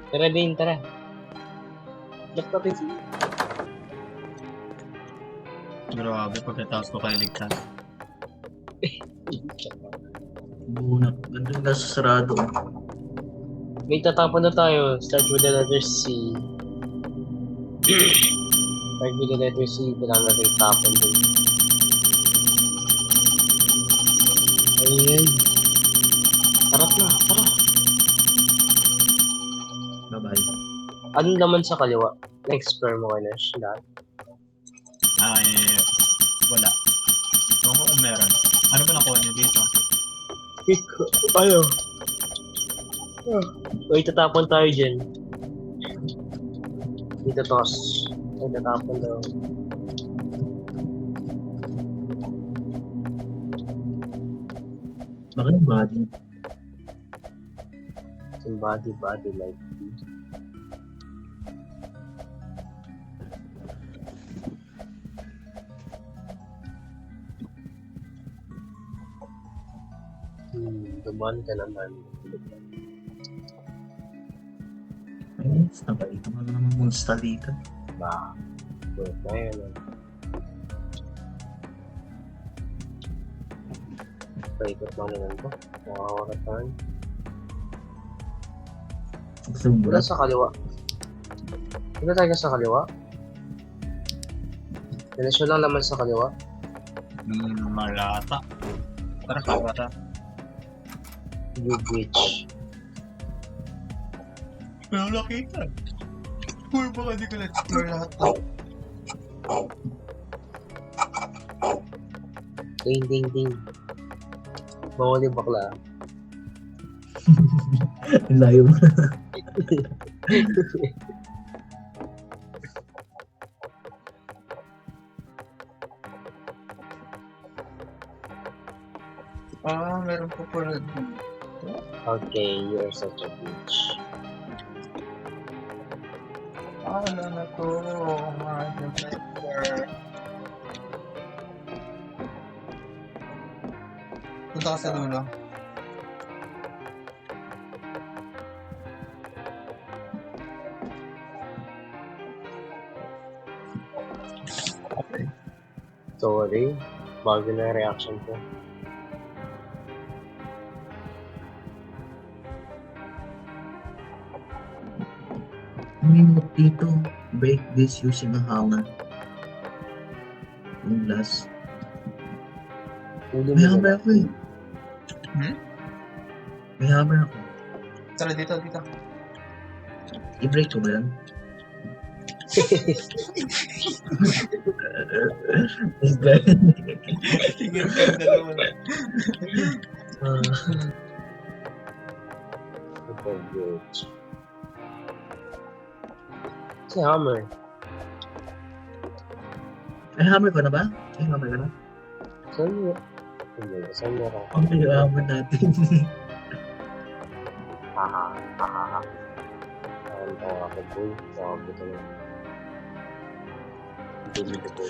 Tara din, tara. Ba't natin si... Grabe, pagkatapos ko kayo ligtas. Bunak. Ganda yung nasa sarado. May tatapon na tayo. Start with the letter C. Start with the letter C. Kailangan natin tapon din. Ayun. Tara na, tara. Bye-bye. Anong laman sa kaliwa? Na-explore mo kayo na lahat. Wala. Ewan ko kung meron. Ano ba nakuha niyo dito? Ano? May tatapon tayo dyan. Dito tos. May tatapon daw. Bakit body? Some body like dumaan ka naman. Ay, nabalito ka naman monster dito. Ba? Good na yun. Paikot lang naman ko. Makakawaratan. Gusto mo Wala ba? sa kaliwa. Wala tayo sa kaliwa. Dinesyon lang naman sa kaliwa. Malata. Tara, kawata. Blue Bridge. Pero nakita. Puro baka di ko na-explore lahat to. Ding ding ding. Bawal yung bakla. Ang layo mo. Meron po pala dito. Okay, you're such a bitch. Ano na to? My defender. Punta ka sa dulo. Sorry. Bago na reaction ko. Minute dito. Break this using a hammer. Yung glass. Huli May mo hammer na. ako eh. May hammer ako. Tara, dito. I-break ko ba yan? This guy. Tingin ka yung dalawa. Okay, good. Si Hammer. Ay, hammer ko na ba? Ay, hammer ko na. Saan mo? Hindi, saan mo ako? Ang yung hammer natin. Haha. Ang tawa ako po. Tawag ko na. Hindi ko po.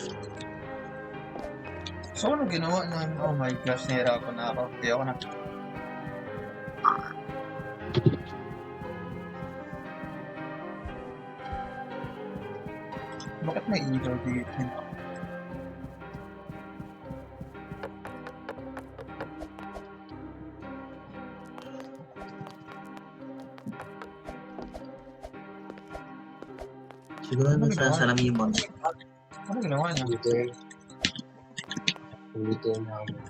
So, ano ginawa na? Oh my gosh, nahirapan na ako. Hindi ako na. Bakit may ilaw dito? Siguro na sa salamimon. Ano ginawa niya? Dito yun. Dito yun Hammer.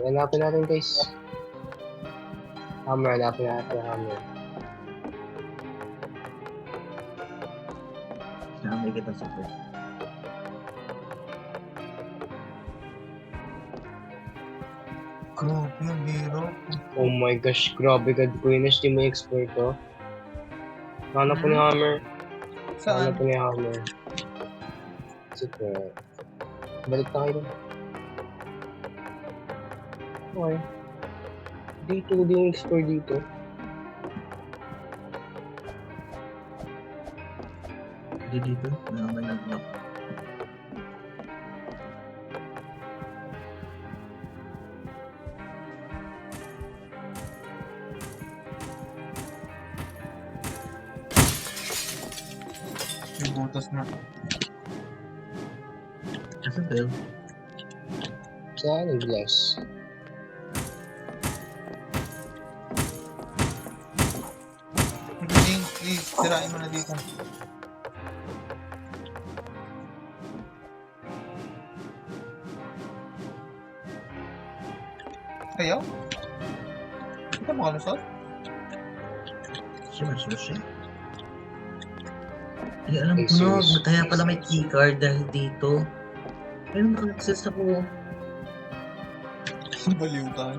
Hanapin natin guys. Hanapin natin Hammer. Nakamay kita super. Grabe, ang hirap. Oh my gosh, grabe ka, Kuya Nash, di mo expert ko. Hanap ko ni Hammer. Saan? Hanap ko ni Hammer. Super. Balik tayo dun. Okay. Dito, di mo explore dito. Hindi dito. Nakamay nag-lock. Yung butas na. Kasi Bell. Saan ang glass? Please, sirain mo na dito. Ayaw? Ito mo kalusot? Siya masusi. Ay, alam Ay, ko na. serious. Kaya pala may keycard dahil dito. Ayun, naka-access ako. Baliw ka.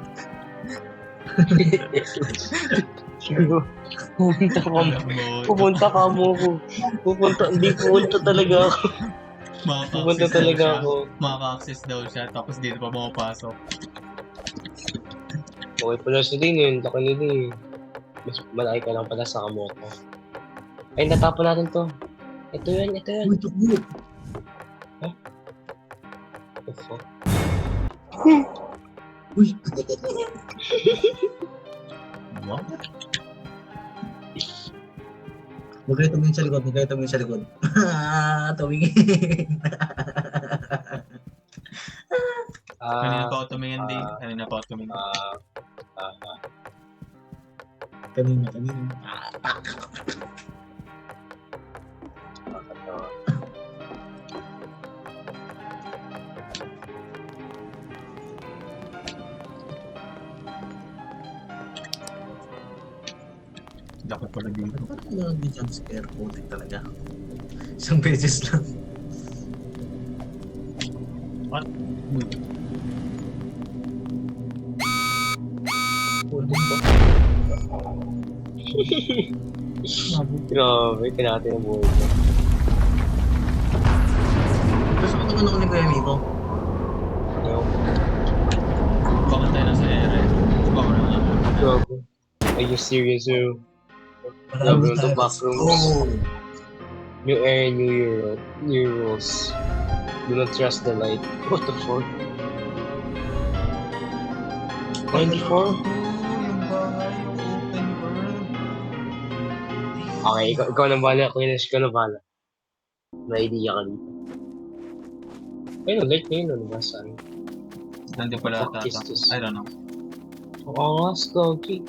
Pupunta ka mo. Pupunta ka mo ko. Hindi pupunta talaga ako. Pupunta talaga ako. Makaka-access daw siya, tapos dito pa makapasok. Okay pala sa din yun. Laki nila eh. Mas malaki ka lang pala sa kamoto. Ay, natapon natin to. Ito yan. Uy, tukbo. The fuck? Uy. What? Huwag kayo tumingin sa likod. Huwag kayo tumingin sa likod. Tumingin. Kanina pa ako tumingin din. Kanina pa ako tumingin. Kanina. Laki pala dito. Bakit lang yung jump scare ko talaga? Isang beses lang. What? Pulbog ba? Grabe, kinati ang buhay ko. Gusto ko naman ako ni Kuya Miko. Ayaw. Baka tayo nasa ere. Baka na lang. Grabe. Are you serious, bro? Welcome to Backrooms. Oh! New era, new rules. Do not trust the light. What the fuck? 94? Yung bahay, open world. Okay, ikaw na bahala. Kuya Nash, ikaw na bahala. May idea ka dito. Ayun, light na yun. Ano ba? Saan? Nandun pala Fuck is ata. this? I don't know. Oo nga, Skoggy.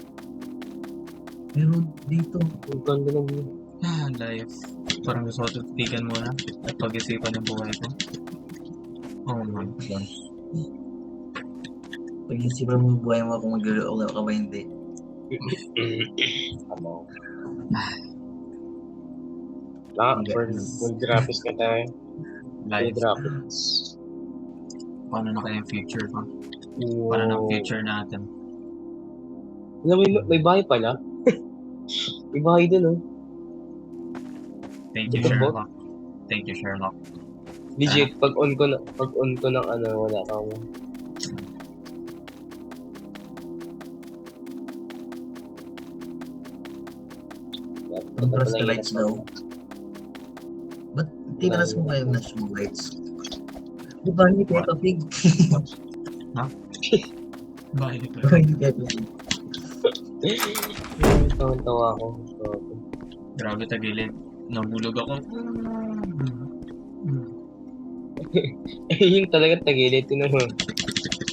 Meron dito. Ang ganda ng view. Life. Parang gusto ko tutigan muna at pag-isipan yung buhay ko. Oh my gosh. Pag-isipan mo yung buhay mo kung magluloko ka ba hindi. Mag-graphics ka tayo. Life. Mag-graphics. Paano na kaya yung future ko? Paano na ang future natin? Alam mo, may bahay pala. May bahay dun, oh. Thank you, Diba, Sherlock. Thank you, Sherlock. Legit, pag-on ko ng ano, wala kang... Ang press the lights daw. Ba't tinalas mo ba yung national lights? Di ba hindi Peppa Pig? Bakit ito? Di ba hindi Peppa Pig? Tawa ako. Grabe tagilid. Nahulog ako. Yung talaga tagilid, tinan mo.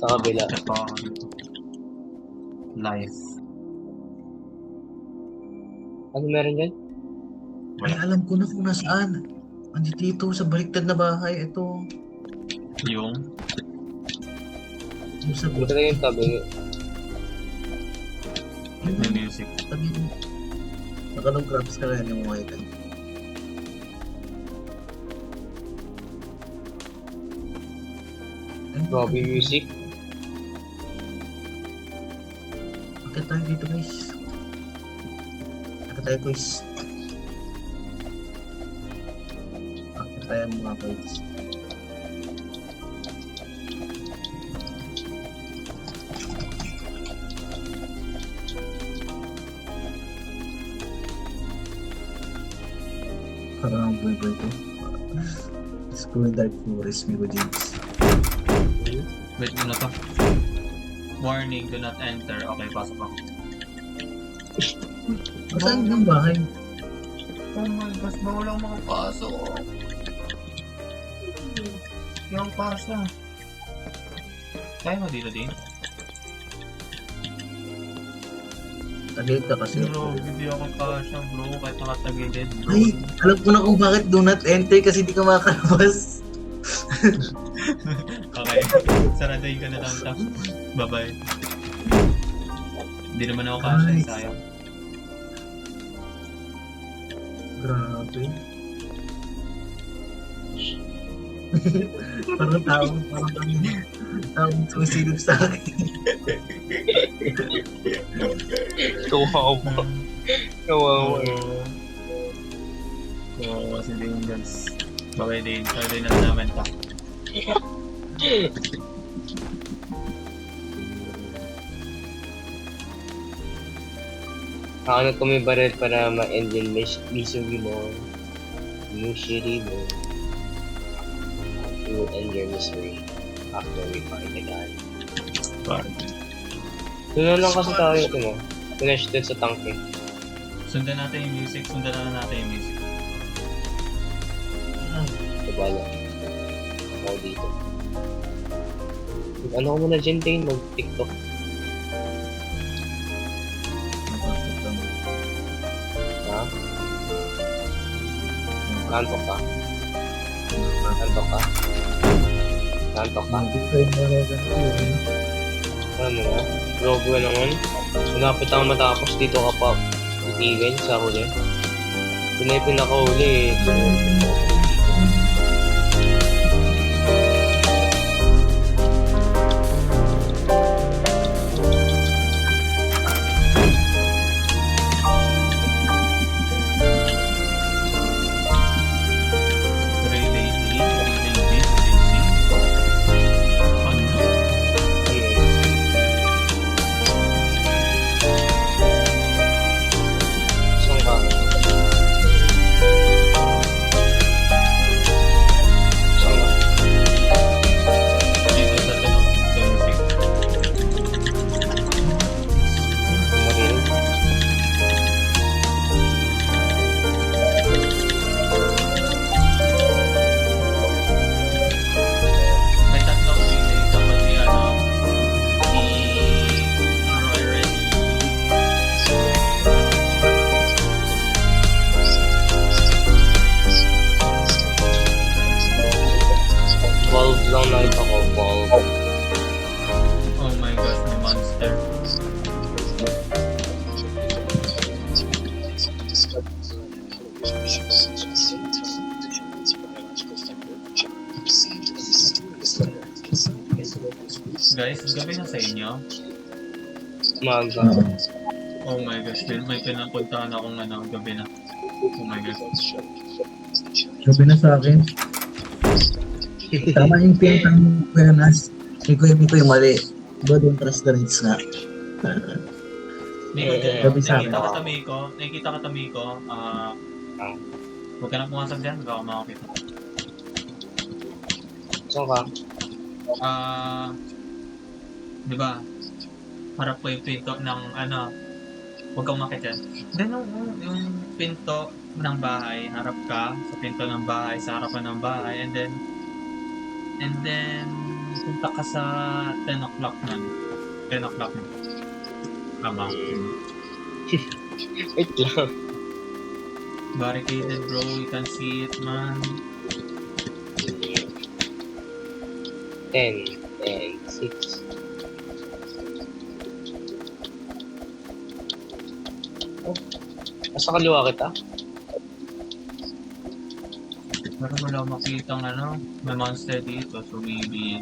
Sa kabila. Ito. Life. Ano meron dyan? Ay, alam ko na kung nasaan. Andito dito sa baliktad na bahay. Ito. Yung Sa Ano talaga yung tabi? may music. Sabi mo. Nakalong crabs ka rin yung mga ito. Grabe yung music. Akit tayo dito guys. Akit tayo guys. Akit tayo mga guys. Parang ang buhay ito. Screw Dark Forest, Migo James. Wait muna to. Warning, do not enter. Okay, pasok ako. Saan yung bahay? Oh my gosh, bawal lang makapasok. Yung pasa. Kaya mo dito din? Tagilid ka kasi. Bro, hindi ako kasya bro. Kahit nakatagilid bro. Ay, alam ko na kung bakit do not enter kasi di ka makakalabas. Okay, saradahin ka na lang ta. Bye-bye. Hindi naman ako kasya, Nice. sayang. Grabe. Parang taong sumisilip sa akin. Kawawa. Kawawa. Oo, kasi din guys. Bye-bye din. Saradahin na namin ta. Ako na kami baril para ma-end yung misery mo. Misery mo. You will end your misery after we fight again. Bye. Doon na lang kasi tayo ito mo. Finish din sa tank eh. Sundan natin yung music. Sundan na natin yung music. Kabala. Ako dito. Ano ko muna dyan, Dane? Mag-tiktok. Ha? Nantok ka? Nantok ka? Nantok ka? Ano na? Rogue ka naman? Malapit ako matapos dito ka pa titigil sa huli. Ito na yung pinakahuli eh. Relay D, relay B, relay C. Ano na? Saan ka? Saan ka? Dito sa tanong sa music. Marinig? May tatlong relay. Dapat ni Roy ready. Valve lang nakita ko. Valve. Oh my gosh, may monster. Guys, gabi na sa inyo. Maga. Oh my gosh, may pinapuntahan akong gabi na. Oh my gosh. Sabi na sa akin. Tama yung pinatang mo ko yan, Nas. Hindi ko yung mali. Diba don't trust the rights nga. Gabi sa akin. Nakikita ka Tamiko, huwag ka na pumasag dyan, baka makakita. Saan ka? Di ba? Harap ko yung pinto ng huwag kang makit yan. Then yung pinto ng bahay, harap ka sa pinto ng bahay, sa harapan ng bahay, and then punta ka sa 10 o'clock na. 10 o'clock na. Tama. Wait lang. Barricaded bro, you can see it man. 10 and 6. Oh, nasa kaliwa kita? Pero wala makitang may monster dito, so maybe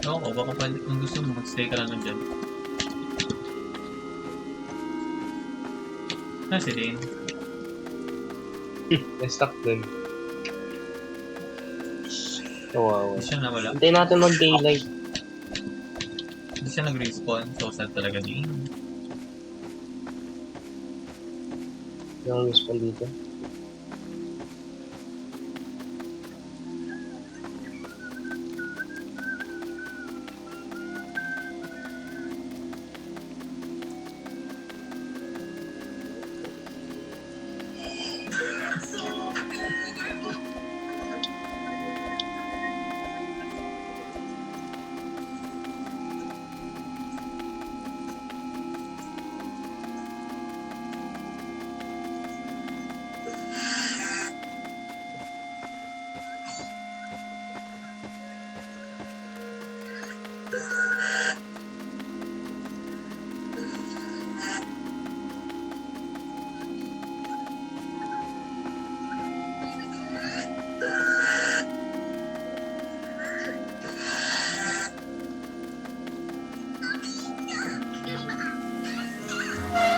Oo, baka pala kung gusto mo, mag-stay ka lang nandyan. Si Dane. Na-stuck dun. Kawawa. Hindi siya nawala. Hintayin natin mag-daylight. Hindi siya nag-respawn. So sad talaga Dane. Yung respawn dito.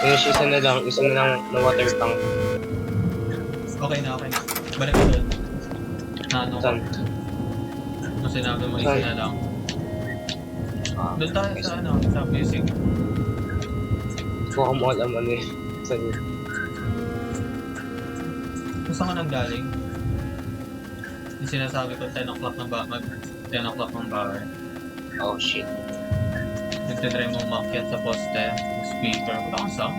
Finish isa na lang na water tank. Okay na. Balik ko doon. Na ano ko. Saan? Kung sinabi mo, Saan? isa na lang. Ah, Doon tayo sa ano, sa basic. Huwag mo alam ano eh. Saan yun? Kung saan ka nang galing? Yung sinasabi ko, 10 o'clock ng ba? 10 o'clock ng bahay. Oh shit. Nagtitry mong makyat sa poste, speaker. Wala kang sound.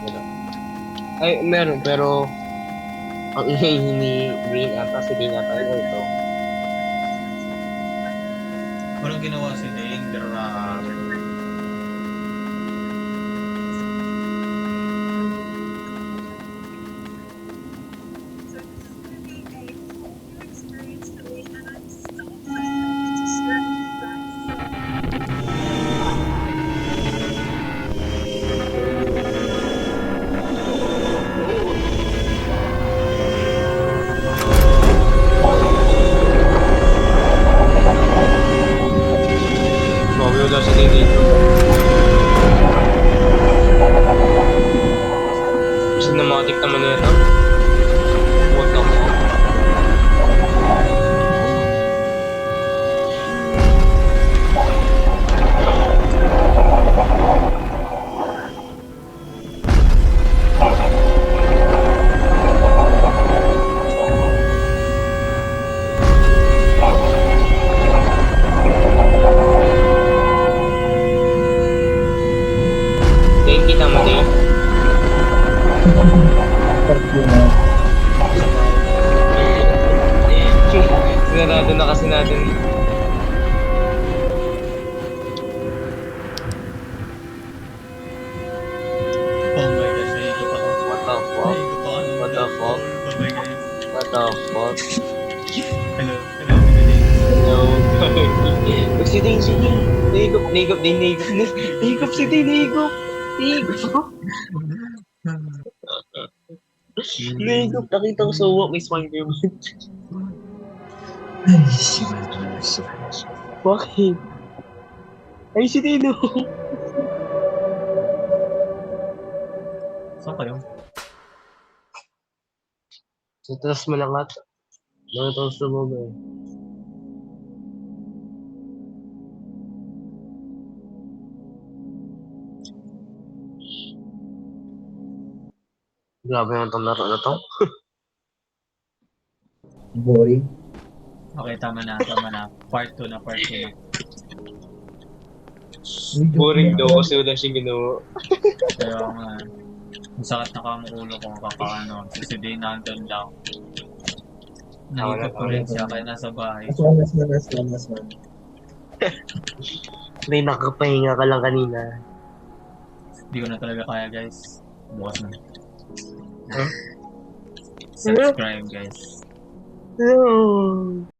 Wala. Ay, meron pero ang ingay ni Green ata, si Green ata ito. Walang ginawa si Dane, grabe. Grabe wala sa dito. Cinematic naman na ito. What the fuck? Dane, kita mo Dane. Sinarado na kasi natin. Oh my gosh, nahihigop ako. What the fuck? Nahihigop ako. What the fuck? Bye-bye guys. What the fuck? Hello, Dane. No. Si Dane, si Dane. Nahigop si Dane, nahigop. Nahigop, nakita ko sa walk, may Spider-Man. Ay, si Bakit? Ay, si Dane, oh. Saan kayo? Sa taas mo lang ata. Nakita ko sa baba eh. Grabe naman itong laro na to. boring. Okay, tama na. Part 2 na. Boring daw kasi wala siyang ginawa. Kaya nga, ang sakit na kamuulo ko kakaano. Si Dane nandun lang. Nahigop ko rin siya kaya nasa bahay. Mas one. May nakapahinga ka lang kanina. Hindi ko na talaga kaya guys. Bukas na. Huh? Subscribe guys. No.